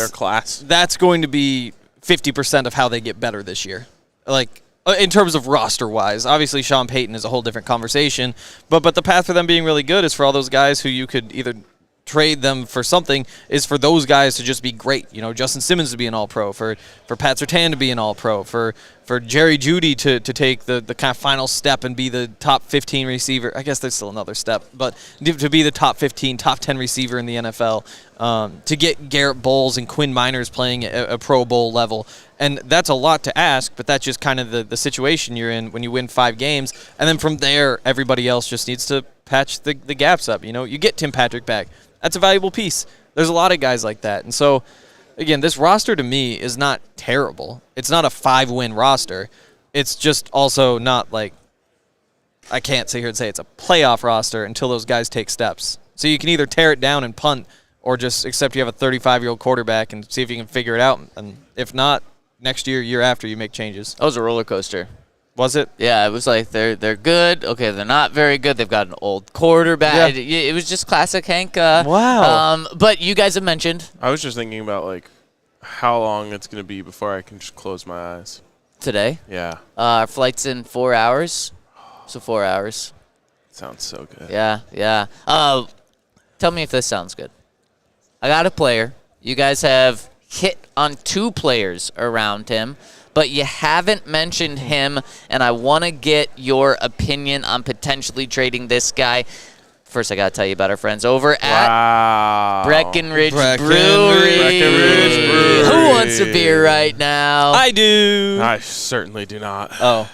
class. that's going to be 50% of how they get better this year. Like, in terms of roster-wise. Obviously, Sean Payton is a whole different conversation. But the path for them being really good is for all those guys who you could either trade them for something, is for those guys to just be great. Justin Simmons to be an all-pro, for Pat Surtain to be an all-pro, for Jerry Jeudy to take the kind of final step and be the top 15 receiver. I guess there's still another step, but to be the top 15, top 10 receiver in the NFL, to get Garrett Bowles and Quinn Miners playing a Pro Bowl level. And that's a lot to ask, but that's just kind of the situation you're in when you win 5 games. And then from there, everybody else just needs to patch the gaps up. You get Tim Patrick back. That's a valuable piece. There's a lot of guys like that. And so, again, this roster to me is not terrible. It's not a 5-win roster. It's just also not, like, I can't sit here and say it's a playoff roster until those guys take steps. So you can either tear it down and punt or just accept you have a 35-year-old quarterback and see if you can figure it out. And if not, next year after, you make changes. That was a roller coaster. Was it? Yeah, it was like they're good. Okay, they're not very good. They've got an old quarterback. Yeah. It was just classic Hank. Wow. But you guys have mentioned I was just thinking about, like, how long it's going to be before I can just close my eyes. today. Yeah. Our flight's in 4 hours. So 4 hours. Sounds so good. Yeah, yeah. Tell me if this sounds good. I got a player. You guys have hit on 2 players around him, but you haven't mentioned him, and I want to get your opinion on potentially trading this guy. First, I got to tell you about our friends over at Breckenridge Brewery. Breckenridge Brewery. Who wants a beer right now? I do. I certainly do not. Oh.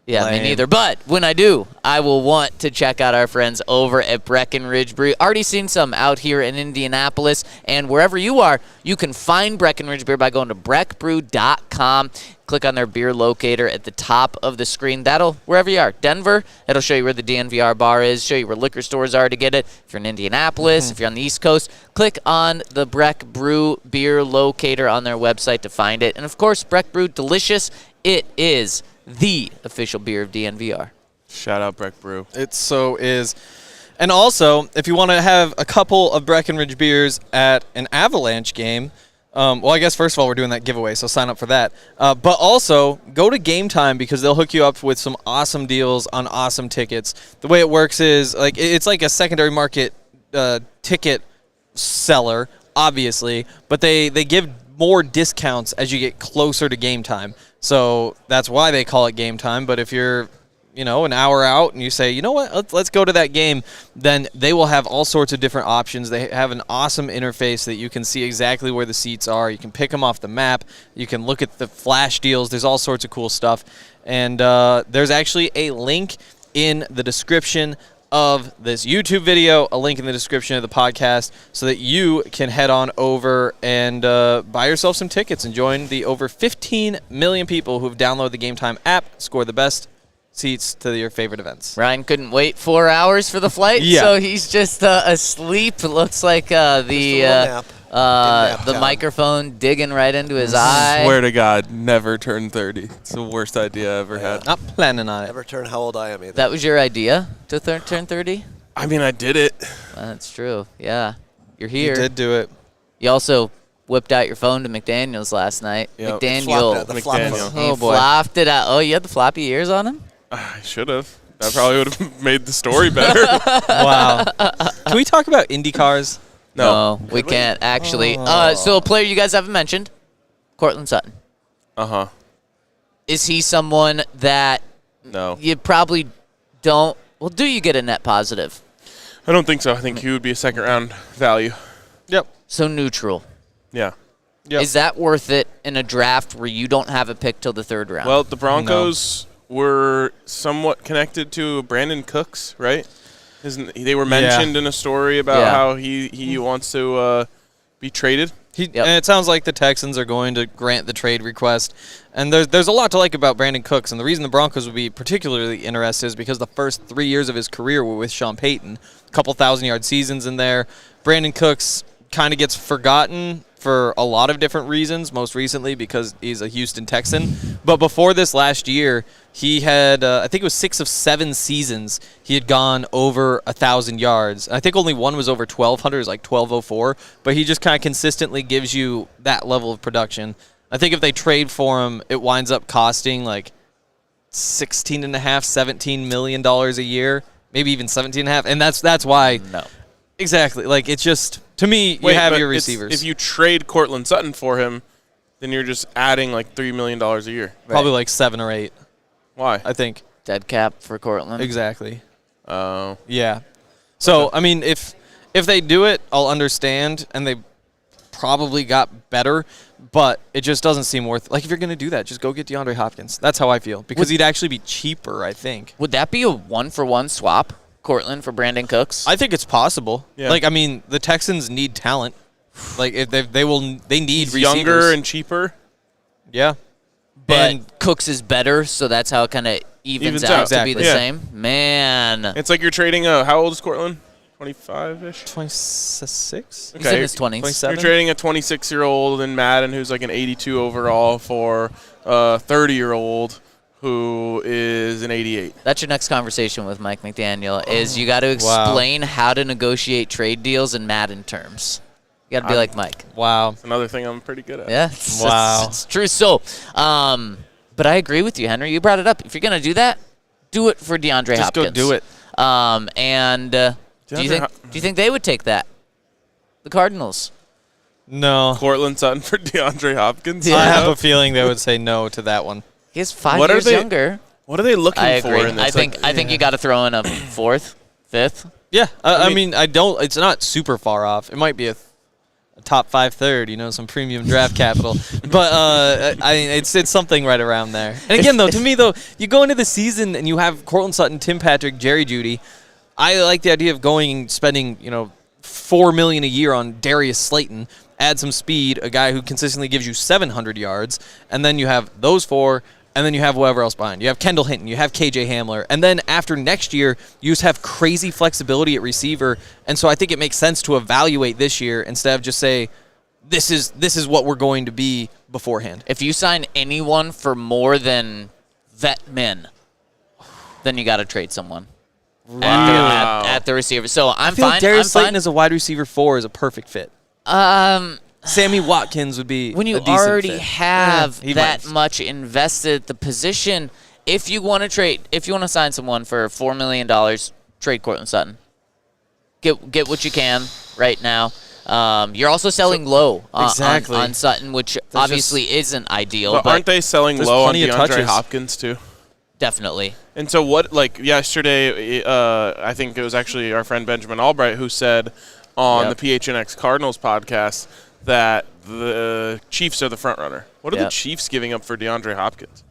Yeah, Lame. me neither. But when I do, I will want to check out our friends over at Breckenridge Brewery. Already seen some out here in Indianapolis. And wherever you are, you can find Breckenridge Beer by going to breckbrew.com. Click on their beer locator at the top of the screen. That'll, wherever you are, Denver, it'll show you where the DNVR bar is, show you where liquor stores are to get it. If you're in Indianapolis, if you're on the East Coast, click on the Breck Brew beer locator on their website to find it. And, of course, Breck Brew, delicious. It is the official beer of DNVR. Shout out Breck Brew. It so is. And also, if you want to have a couple of Breckenridge beers at an Avalanche game, well, I guess first of all, we're doing that giveaway, so sign up for that. But also, go to Game Time because they'll hook you up with some awesome deals on awesome tickets. The way it works is, like, it's like a secondary market ticket seller, obviously, but they give more discounts as you get closer to game time. So that's why they call it Game Time. But if you're, an hour out and you say, you know what, let's go to that game, then they will have all sorts of different options. They have an awesome interface that you can see exactly where the seats are. You can pick them off the map. You can look at the flash deals. There's all sorts of cool stuff. And there's actually a link in the description of this YouTube video, a link in the description of the podcast, so that you can head on over and buy yourself some tickets and join the over 15 million people who've downloaded the Game Time app, score the best seats to your favorite events. Ryan couldn't wait 4 hours for the flight, so he's just asleep. It looks like the microphone digging right into his eye. Swear to God, never turn 30. It's the worst idea I ever had. Not planning on it. Never turn how old I am either. That was your idea to turn 30? I mean, I did it. That's true. Yeah, you're here. You did do it. You also whipped out your phone to McDaniel's last night. Yep. McDaniel. The flop McDaniel. phone. He Oh, boy. flopped it out. Oh, you had the floppy ears on him? I should have. That probably would have made the story better. Wow. Can we talk about Indy cars? No. We can't, actually. So a player you guys haven't mentioned, Courtland Sutton. Uh-huh. Is he someone that No. you probably don't – well, do you get a net positive? I don't think so. I think he would be a second-round value. Yep. So neutral. Yeah. Yep. Is that worth it in a draft where you don't have a pick till the third round? Well, the Broncos were somewhat connected to Brandin Cooks, right? They were mentioned in a story about how he wants to be traded. And it sounds like the Texans are going to grant the trade request. And there's a lot to like about Brandin Cooks. And the reason the Broncos would be particularly interested is because the first 3 years of his career were with Sean Payton. A couple 1,000-yard seasons in there. Brandin Cooks kind of gets forgotten for a lot of different reasons, most recently because he's a Houston Texan. But before this last year, he had, I think it was 6 of 7 seasons, he had gone over 1,000 yards. I think only one was over 1,200, it was like 1,204. But he just kind of consistently gives you that level of production. I think if they trade for him, it winds up costing like $16.5, $17 million a year, maybe even 17.5. And that's why. No. Exactly. Like, it's just, to me, you have your receivers. If you trade Courtland Sutton for him, then you're just adding like $3 million a year. Probably like 7 or 8, Why? I think. Dead cap for Courtland. Exactly. Oh. Yeah. So, I mean, if they do it, I'll understand, and they probably got better, but it just doesn't seem worth it. Like, if you're going to do that, just go get DeAndre Hopkins. That's how I feel, because he'd actually be cheaper, I think. Would that be a one-for-one swap, Courtland for Brandin Cooks? I think it's possible. Yeah. Like, I mean, the Texans need talent. Like, if they need He's receivers. younger and cheaper. Yeah. But And- Cooks is better, so that's how it kind of evens Evens out out. to be the Exactly. Yeah. same. Man. It's like you're trading a, how old is Courtland? 25-ish? 26? He's in his 20s. 27? You're trading a 26-year-old in Madden who's like an 82 overall for a 30-year-old who is an 88. That's your next conversation with Mike McDaniel is you got to explain how to negotiate trade deals in Madden terms. You got to be like Mike. Wow. It's another thing I'm pretty good at. Yeah. Wow. It's true. So, but I agree with you, Henry. You brought it up. If you're going to do that, do it for DeAndre Just Hopkins. go do it. Do you think they would take that? The Cardinals. No. Courtland Sutton for DeAndre Hopkins. I have a feeling they would say no to that one. He is 5 What are years they- younger. What are they looking I for agree. in this? I think you got to throw in a 4th, 5th. Yeah. I mean, I don't. It's not super far off. It might be a top 5 third, some premium draft capital. But I mean, it's something right around there. And again, though, to me, though, you go into the season and you have Courtland Sutton, Tim Patrick, Jerry Jeudy. I like the idea of going and spending, $4 million a year on Darius Slayton, add some speed, a guy who consistently gives you 700 yards, and then you have those 4. And then you have whoever else behind. You have Kendall Hinton. You have KJ Hamler. And then after next year, you just have crazy flexibility at receiver. And so I think it makes sense to evaluate this year instead of just say, this is what we're going to be beforehand. If you sign anyone for more than vet men, then you got to trade someone at the receiver. So I'm I feel fine. like Darius I'm Slayton fine. as a wide receiver 4 is a perfect fit. Sammy Watkins would be When you a decent already fit. have He that might. much invested at the position, if you want to sign someone for $4 million, trade Courtland Sutton. Get what you can right now. You're also selling low Exactly. on Sutton, which obviously isn't ideal. But aren't they selling there's low on plenty of DeAndre touches. Hopkins too? Definitely. And so what, like yesterday, I think it was actually our friend Benjamin Albright who said on the PHNX Cardinals podcast that the Chiefs are the front runner. What are the Chiefs giving up for DeAndre Hopkins?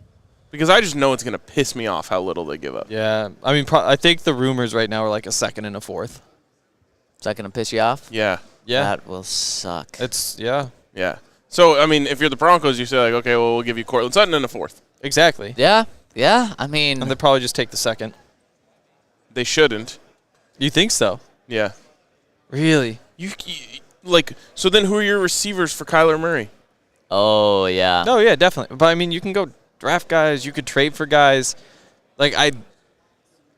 Because I just know it's going to piss me off how little they give up. Yeah. I mean, I think the rumors right now are like a 2nd and a 4th. Is that going to piss you off? Yeah. Yeah. That will suck. Yeah. Yeah. So, I mean, if you're the Broncos, you say, like, okay, well, we'll give you Courtland Sutton and a 4th. Exactly. Yeah. Yeah. I mean, And they'll probably just take the 2nd. They shouldn't. You think so? Yeah. Really? So then who are your receivers for Kyler Murray? oh, yeah. No, yeah, definitely. But I mean, you can go draft guys. You could trade for guys. Like I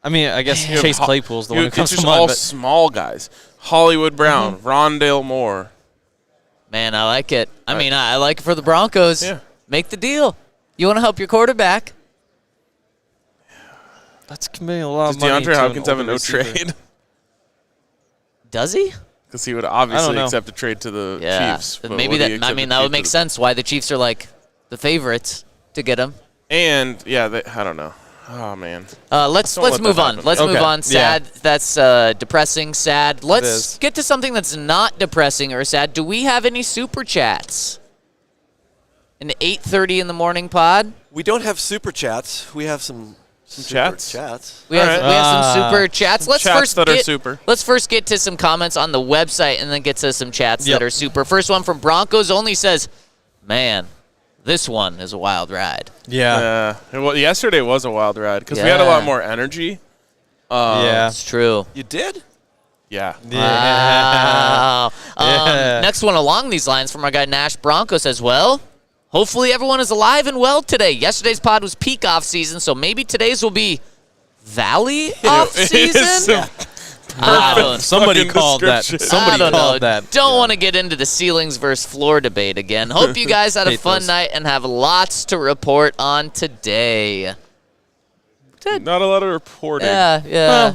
mean, I guess You have Chase Claypool's the one who comes It's to just all mind. But small guys. Hollywood Brown, Rondale Moore. Man, I like it. I mean, I like it for the Broncos. Yeah. Make the deal. You want to help your quarterback. that's committing a lot Does of money. DeAndre to Hopkins an have a older no receiver. trade? Does he? Because he would obviously know. accept a trade to the Yeah. Chiefs. Then but maybe would he that. I accept mean, a that trade would to make the- sense. Why the Chiefs are like the favorites to get him. And yeah, I don't know. Oh man. Let's Don't let move that on. happen. Let's move Okay. on. Sad. That's depressing. Sad. Let's is. get to something that's not depressing or sad. Do we have any super chats? An 8:30 in the morning pod. We don't have super chats. We have some super chats? chats. We have, Alright. we have some super chats. Let's chats first that are get, super. Let's first get to some comments on the website and then get to some chats Yep. that are super. First one from Broncos only says, "Man, this one is a wild ride." Yeah. Yesterday was a wild ride because we had a lot Yeah. more energy. Yeah. It's true. You did? Yeah. Wow. Yeah. Next one along these lines from our guy Nash Bronco says, "Well, hopefully everyone is alive and well today. Yesterday's pod was peak off season, so maybe today's will be valley off It is season." some I don't, Somebody fucking called that. description. Somebody I don't called know. that. Don't want to get into the ceilings versus floor debate again. Hope you guys had a Hate fun those. night and have lots to report on today. Not a lot of reporting. Yeah.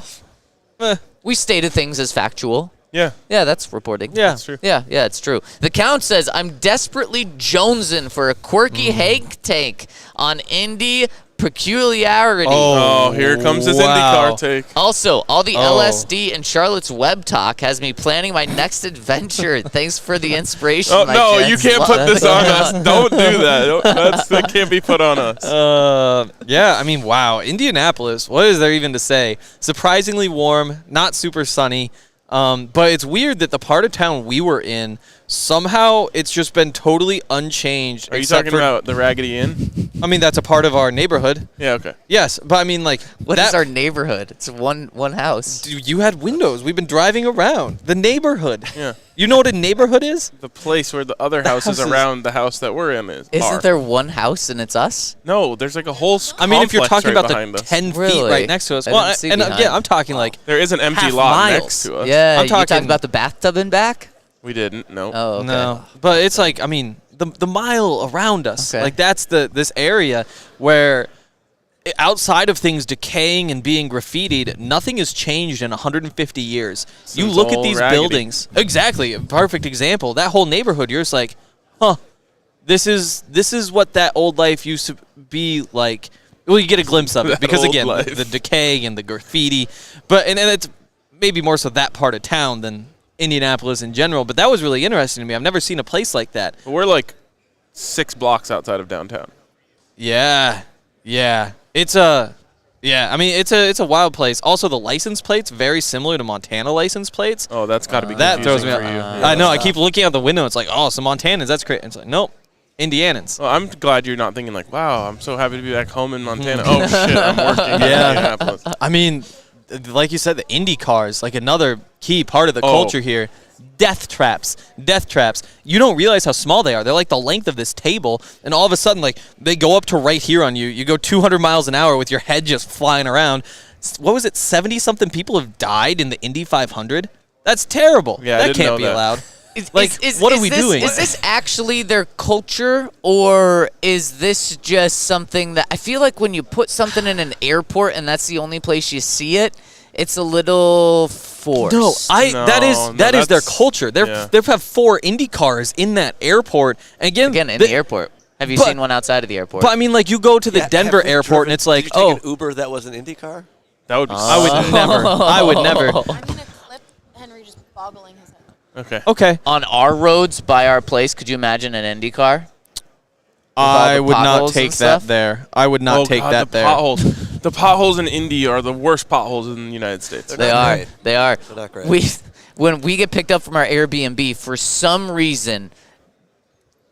Eh. We stated things as factual. Yeah. Yeah, that's reporting. Yeah. That's true. Yeah, it's true. The Count says, "I'm desperately jonesing for a quirky Hank tank on Indy peculiarity." Oh, here comes his wow. IndyCar take. Also, all the Oh. LSD and Charlotte's Web talk has me planning my next adventure. Thanks for the inspiration. Oh my no, gents. you can't put this on us. Don't do that. That can't be put on us. Yeah, I mean, wow. Indianapolis, what is there even to say? Surprisingly warm, not super sunny. But it's weird that the part of town we were in, somehow it's just been totally unchanged. Are you except talking for- about the Raggedy Inn? I mean, that's a part of our neighborhood. Yeah, okay. Yes, but I mean, like, What is our neighborhood? It's one house. Dude, you had windows. We've been driving around the neighborhood. Yeah. You know what a neighborhood is? The place where the other houses houses. around the house that we're in is. Isn't there one house and it's us? No, there's like a whole I mean, if you're complex talking right about the behind us. 10 feet Really? right next to us. I Well, didn't see and behind. yeah, I'm talking like There is an empty half lot miles. next to us. Yeah, I'm you talking talking- about the bathtub in back? We didn't, no. Oh, okay. no, but it's like, I mean, the mile around us, Okay. like that's this area where outside of things decaying and being graffitied, nothing has changed in 150 years. You Since look at old these Raggedy. buildings. Exactly, a perfect example. That whole neighborhood, you're just like, huh, this is what that old life used to be like. Well, you get a glimpse of it That because old again, life. the decay and the graffiti, but and it's maybe more so that part of town than Indianapolis in general. But that was really interesting to me. I've never seen a place like that. We're like 6 blocks outside of downtown. Yeah. It's a it's a wild place. Also, the license plates very similar to Montana license plates. Oh, that's got to be That throws confusing me for you. off. I know. I keep looking out the window. It's like, oh, some Montanans. That's great. It's like, nope, Indianans. Well, I'm glad you're not thinking like, wow, I'm so happy to be back home in Montana. Oh, shit, I'm working in Yeah. Indianapolis. I mean, like you said, the Indy cars, like another key part of the Oh. culture here. Death traps. You don't realize how small they are. They're like the length of this table, and all of a sudden, like, they go up to right here on you. You go 200 miles an hour with your head just flying around. What was it? 70-something people have died in the Indy 500? That's terrible. Yeah, I that didn't can't know be that. allowed. What are we doing? Is this actually their culture, or is this just something that I feel like when you put something in an airport and that's the only place you see it, it's a little forced. No, that is No, their that's- culture. They have 4 Indy cars in that airport. And again, Again, in the airport. Have you but- seen one outside of the airport? But I mean, like, you go to the Yeah, Denver have you airport driven- and it's like, did you oh, take an Uber that was an IndyCar? That would be I would never. I would never. I'm gonna clip Henry just boggling his head. Okay. Okay. On our roads by our place, could you imagine an Indy car? I the would not potholes take and that stuff? there. I would not Oh, take God, that the there. Potholes. The potholes in Indy are the worst potholes in the United States. They not are. great. They are. They're not great. When we get picked up from our Airbnb, for some reason,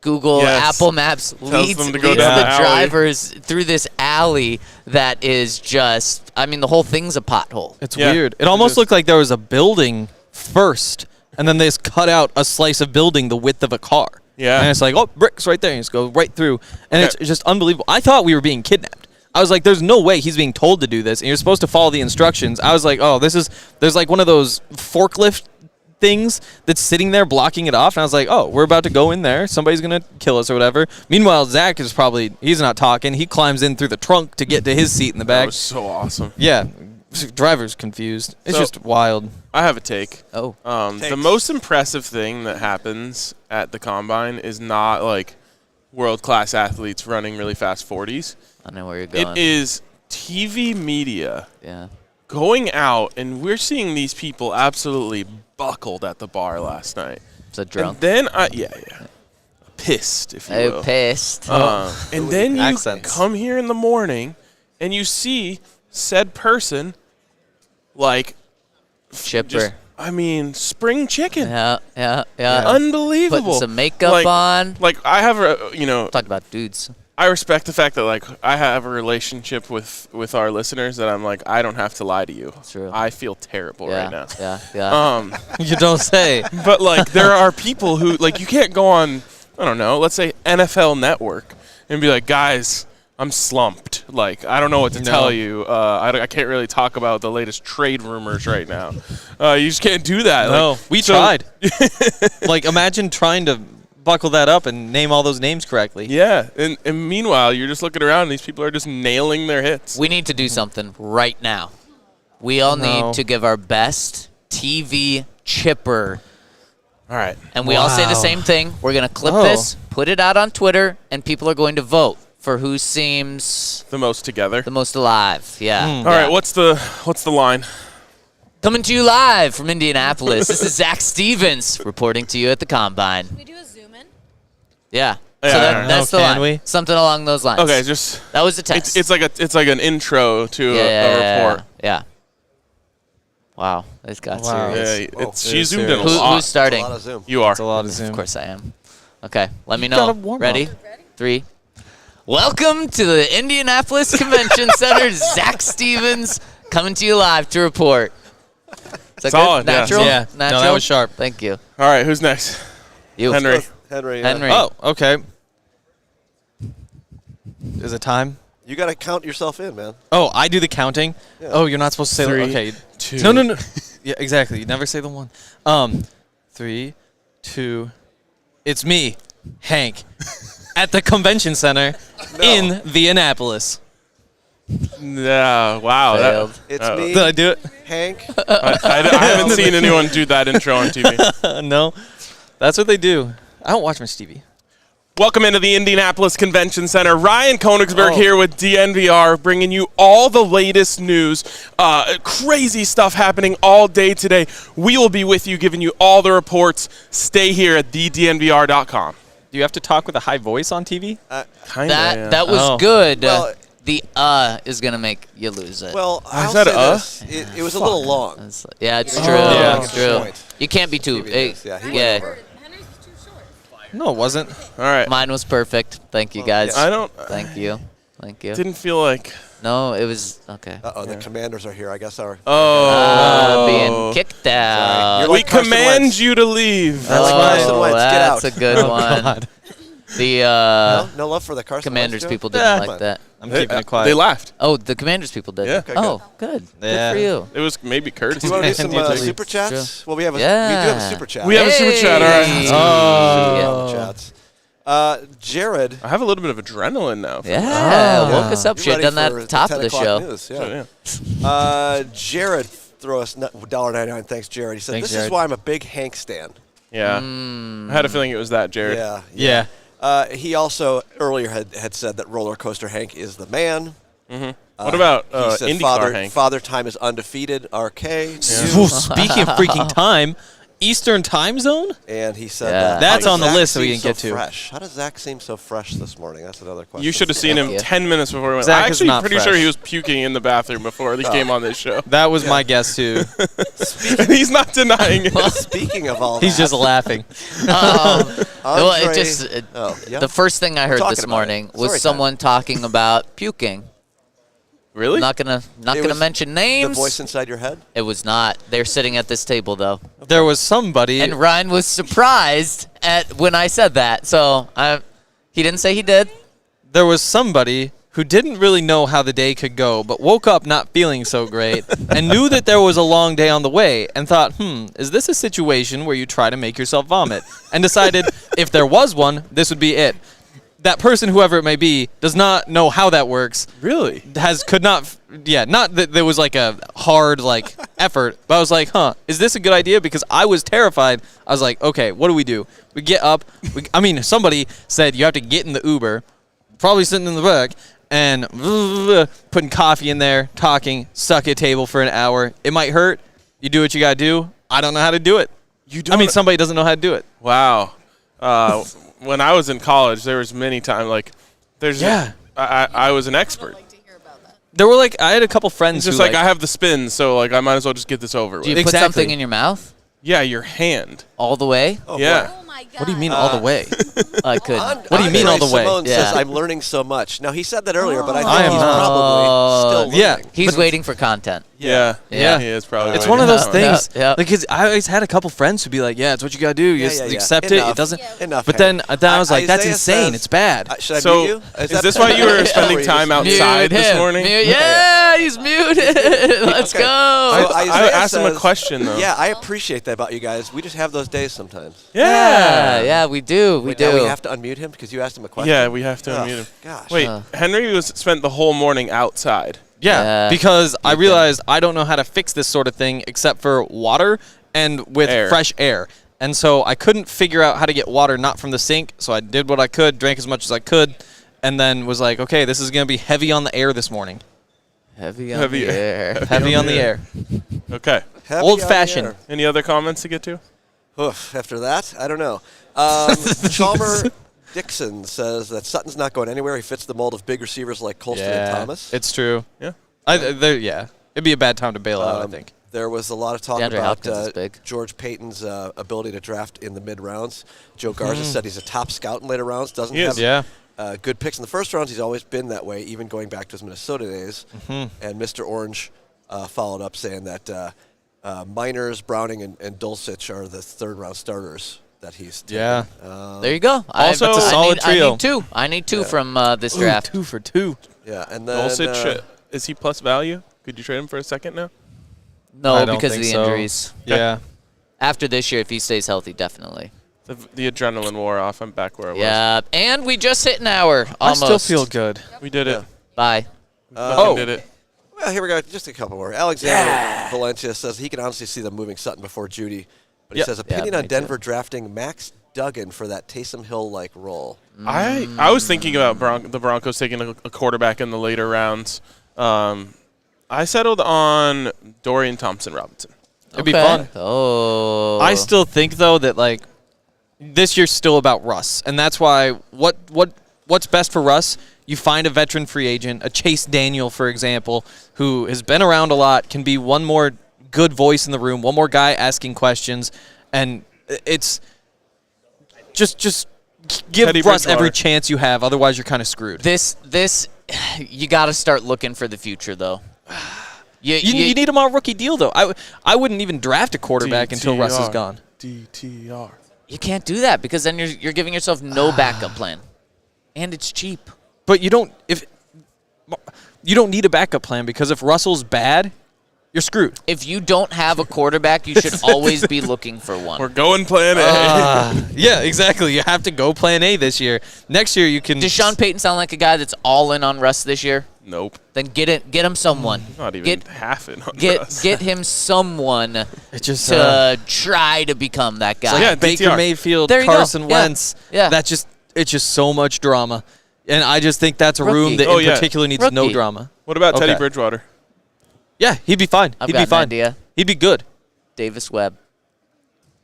Google, Yes. Apple Maps leads them to go leads down the the alley. drivers through this alley that is just, I mean, the whole thing's a pothole. It's Yeah, weird. It it almost is. looked like there was a building first, and then they just cut out a slice of building the width of a car. Yeah. And it's like, oh, bricks right there. And you just go right through. And Okay. it's just unbelievable. I thought we were being kidnapped. I was like, there's no way he's being told to do this, and you're supposed to follow the instructions. I was like, oh, there's like one of those forklift things that's sitting there blocking it off, and I was like, oh, we're about to go in there. Somebody's going to kill us or whatever. Meanwhile, Zach is he's not talking. He climbs in through the trunk to get to his seat in the That back. was so awesome. Yeah. Driver's confused. It's So- just wild. I have a take. Oh. The Takes. most impressive thing that happens at the combine is not like world-class athletes running really fast 40s. I know where you're going. It is TV media Yeah. going out, and we're seeing these people absolutely buckled at the bar last night. So drunk. And then pissed, if you Oh, will. pissed. And then you Accents. come here in the morning, and you see said person like Chipper. just, I mean, spring chicken. Yeah. Unbelievable. Putting some makeup Like- on. Like I have Talk about dudes. I respect the fact that like I have a relationship with our listeners that I'm like I don't have to lie to you. True. I feel terrible Yeah. right now. Yeah. You don't say. But like there are people who like you can't go on I don't know, let's say NFL Network and be like, guys, I'm slumped. Like I don't know what to tell you. I can't really talk about the latest trade rumors right now. You just can't do that. No, Like, we so- tried. Like, imagine trying to buckle that up and name all those names correctly. Yeah, and meanwhile you're just looking around and these people are just nailing their hits. We need to do something right now. We all No. need to give our best TV chipper. All right. And we all say the Wow. same thing. We're going to clip Oh. this, put it out on Twitter, and people are going to vote for who seems The most together. the most alive. Yeah. All right, what's the line? Coming to you live from Indianapolis. This is Zach Stevens reporting to you at the Combine. Can we do a zoom in? Yeah. Yeah, So I that, don't that's know. the Can line. we? Something along those lines. Okay, just That was the test. it's like an intro to a report. Yeah. Wow. This got Wow. serious. Yeah, Whoa. she It's zoomed in a serious. lot. Who's starting? A lot of Zoom. You are. It's a lot of Zoom. Of course I am. Okay. Let me gotta know. warm Ready? up. 3. Welcome to the Indianapolis Convention Center. Zach Stevens coming to you live to report. Is that Solid, good? Natural? yeah. No, Natural? that was sharp. Thank you. All right, who's next? You. Henry. Henry. Henry. Oh, okay. Is it time? You got to count yourself in, man. Oh, I do the counting? Yeah. Oh, you're not supposed to say Three, the okay. 2. No. Yeah, exactly. You never say the one. 3, 2. It's me, Hank, at the convention center in Indianapolis. Yeah, wow. Failed. It's me, Did I do it? Hank. I haven't seen anyone do that intro on TV. No. That's what they do. I don't watch much TV. Welcome into the Indianapolis Convention Center. Ryan Koenigsberg here with DNVR, bringing you all the latest news. Crazy stuff happening all day today. We will be with you, giving you all the reports. Stay here at thednvr.com. Do you have to talk with a high voice on TV? Kinda, yeah. That was Oh. good. Well, the is going to make you lose it. Well, I'll that say this. It was a little long. Yeah, it's Oh. true. Yeah. It's true. Point. You can't be too. He went over. No, it wasn't. All right. Mine was perfect. Thank you, guys. I don't. Thank you. Thank you. Didn't feel like. No, it was okay. Uh-oh, the Commanders are here. I guess our. Oh. Being kicked out. You're We like Carson command Wentz. you to leave. That's like Carson Wentz. Get That's out. a good one. God. The No love for the Carson Commanders Wentz joke? people didn't Yeah. like that. I'm keeping it quiet. They laughed. Oh, the Commanders people did. Yeah. Okay, Oh, good. Yeah. Good for you. It was maybe courtesy. Do you want to do some Indeed. super chats? Well, we do have a Yeah. super chat. We have a super chat, all right. Hey. Oh. Yeah. Chats. Jared. I have a little bit of adrenaline now. Yeah, Oh. woke us up. you Should have ready done that for at the top 10 of the o'clock show. News? So, Yeah. yeah. Jared, throw us $1.99. Thanks, Jared. He said, Thanks, "This is Jared. why I'm a big Hank stan." Yeah. I had a feeling it was that, Jared. Yeah. Yeah. He also earlier had said that Roller Coaster Hank is the man. What about He said IndyCar Hank? Father Time is undefeated. RK. Ooh, speaking of freaking time, Eastern time zone? And he said Yeah. that. That's how on the does list Zach that we seem didn't get so to. Fresh. How does Zach seem so fresh this morning? That's another question. You should have seen him Yeah. 10 minutes before he went. Zach I'm is actually not pretty sure fresh. he was puking in the bathroom before he came on this show. That was my guess, too. And he's not denying it. Speaking of all He's that, just laughing. Well, it Andre- just yeah. the first thing I heard talking this about morning it. was Story someone talking about puking. Really? Not gonna was mention the names. voice inside your head. It was not. They're sitting at this table though, There was somebody. and Ryan was surprised at when I said that. So he didn't say he did. There was somebody who didn't really know how the day could go, but woke up not feeling so great and knew that there was a long day on the way and thought, is this a situation where you try to make yourself vomit? And decided if there was one, this would be it. That person, whoever it may be, does not know how that works. Really? Not that there was like a hard effort, but I was like, is this a good idea? Because I was terrified. I was like, okay, what do? We get up. Somebody said you have to get in the Uber, probably sitting in the back, and putting coffee in there, talking, stuck at a table for an hour. It might hurt. You do what you got to do. I don't know how to do it. Somebody doesn't know how to do it. Wow. When I was in college, there was many times I was an expert. There were I had a couple friends It's just who I have the spin, so I might as well just get this over Do you with. put Exactly. something in your mouth Yeah, your hand. all the way? Oh, Yeah. boy. Oh my god. What do you mean all the way? I could. What do you mean all the way? Simone Yeah. says, I'm learning so much. Now, he said that earlier, but I I think am he's not. probably still learning. Yeah. He's waiting for content. Yeah. Yeah. He is probably. It's waiting. one of those Yeah. things. Yeah. Because I always had a couple friends who'd be like, "Yeah, it's what you gotta do. You Yeah, just yeah, yeah. accept it. Enough. It doesn't." Enough, But then Hank. I was like, "That's Isaiah insane. says- It's bad." Should I So, mute you? is that- this why you were Yeah. spending time outside this morning? Mute. Yeah, he's muted. Let's Okay. go. I Isaiah asked him a says- question, though. Yeah, I appreciate that about you guys. We just have those days sometimes. Yeah, we do. We Wait, do. now we have to unmute him because you asked him a question? Yeah, we have to Oh, unmute him. gosh. Wait, Henry spent the whole morning outside. Yeah, Yeah. because I realized I don't know how to fix this sort of thing except for water and with Air. fresh air. And so I couldn't figure out how to get water not from the sink, so I did what I could, drank as much as I could, and then was like, okay, this is going to be heavy on the air this morning. Heavy on Heavy- the air. Heavy on the air. Okay. Heavy Old on the fashioned. air. Any other comments to get to? Oof, after that, I don't know. Chalmer Dixon says that Sutton's not going anywhere. He fits the mold of big receivers like Colston and Thomas. It's true. Yeah. It'd be a bad time to bail out, I think. There was a lot of talk DeAndre about Hopkins is big. George Payton's ability to draft in the mid rounds. Joe Garza said he's a top scout in later rounds. Doesn't He have is. Yeah. good picks in the first rounds. He's always been that way, even going back to his Minnesota days. Mm-hmm. And Mr. Orange followed up saying that Miners, Browning, and Dulcich are the third-round starters that he's taken. Yeah. There you go. Also, that's a solid trio. I need two from this draft. 2 for 2. Yeah, and then Dulcich, is he plus value? Could you trade him for a second now? No, I don't because of think the so. injuries. Yeah. After this year, if he stays healthy, definitely. The adrenaline wore off. I'm back where I was. Yeah, and we just hit an hour. Almost. I still feel good. We did it. Bye. Fucking did it. Well, here we go. Just a couple more. Alexander Valencia says he can honestly see them moving Sutton before Judy. But he says, opinion on me Denver drafting Max Duggan for that Taysom Hill-like role. I was thinking about the Broncos taking a quarterback in the later rounds. I settled on Dorian Thompson-Robinson. It'd be fun. Oh. I still think, though, that, like, this year's still about Russ. And that's why what's best for Russ, you find a veteran free agent, a Chase Daniel, for example, who has been around a lot, can be one more good voice in the room, one more guy asking questions, and it's just give Teddy Russ Bridgewater. every chance you have, otherwise you're kind of screwed. This you got to start looking for the future, though. You need him on a rookie deal, though. I wouldn't even draft a quarterback until Russ is gone. DTR. You can't do that because then you're giving yourself no backup plan, and it's cheap. But you don't need a backup plan because if Russell's bad, you're screwed. If you don't have a quarterback, you should always be looking for one. We're going plan A. Yeah, exactly. You have to go plan A this year. Next year you can. Does Sean Payton sound like a guy that's all in on Russ this year? Nope. Then get him someone. Not even half it on us. Get him someone It just to try to become that guy. Yeah, Baker DTR. Mayfield, There you go. Carson Yeah. Wentz. Yeah. It's just so much drama, and I just think that's a room Rookie. that Oh, in yeah. particular needs no Rookie. drama. What about Teddy Okay. Bridgewater? Yeah, he'd be fine. I've He'd got be an fine. idea. He'd be good. Davis Webb.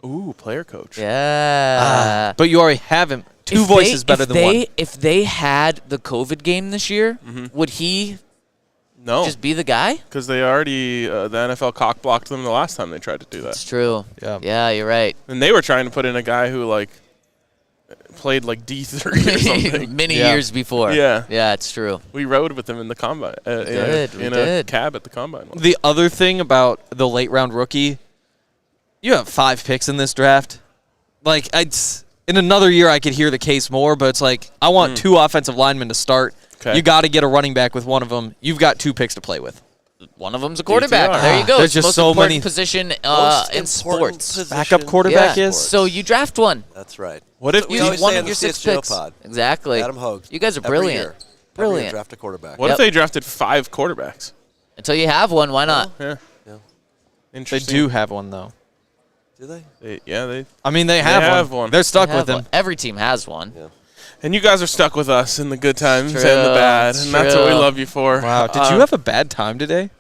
Ooh, player coach. Yeah. But you already have him. Two If voices they- better if than they, one. If they had the COVID game this year, would he No, just be the guy? because they already the NFL cock blocked them the last time they tried to do that, It's true. Yeah. Yeah, you're right. and they were trying to put in a guy who like played like D3 or something. Many Yeah. years before. Yeah. Yeah, it's true. We rode with him in the combine. We in a did. cab at the combine. once. The other thing about the late round rookie, you have 5 picks in this draft. Like, in another year, I could hear the case more, but it's like, I want 2 offensive linemen to start. Okay. You got to get a running back with one of them. You've got 2 picks to play with. One of them's a quarterback. DTR. There you go. There's It's the just most so important many- position Most in important sports. position Backup quarterback Yeah. is? So you draft one. That's right. What if We You always one say of on your the 6 CSGO picks. pod. Exactly. Adam Hogue. You guys are Every brilliant. year. Every year Brilliant. draft a quarterback. What Yep. if they drafted 5 quarterbacks? Until you have one, why not? Yeah. Yeah. They Interesting. do have one, though. Do they? They. I mean, they have, have one. They're stuck You have with him. one. Every team has one. Yeah. And you guys are stuck with us in the good times True, and the bad, it's and that's what we true. love you for. Wow. Did you have a bad time today?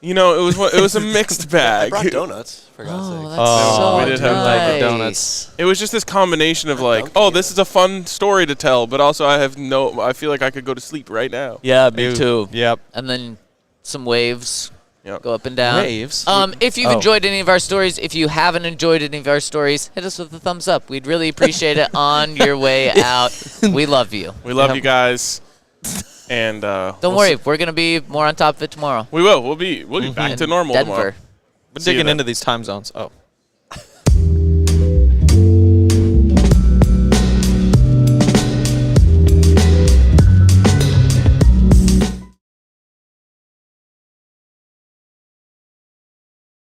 You know, it was a mixed I bag. brought donuts, for God's Oh, sake. that's Oh, so we did have nice. donuts. It was just this combination of like, Donkey. oh, this is a fun story to tell, but also I feel like I could go to sleep right now. Yeah, me too. Yep. And then some waves. Yep. Go up and down. Waves? If you've Oh. enjoyed any of our stories, if you haven't enjoyed any of our stories, hit us with a thumbs up. We'd really appreciate it on your way out. We love you. We love Yep. you guys, and Don't worry, we're gonna be more on top of it tomorrow. We will. We'll be back to normal Denver. tomorrow. We're See you digging then. into these time zones. Oh.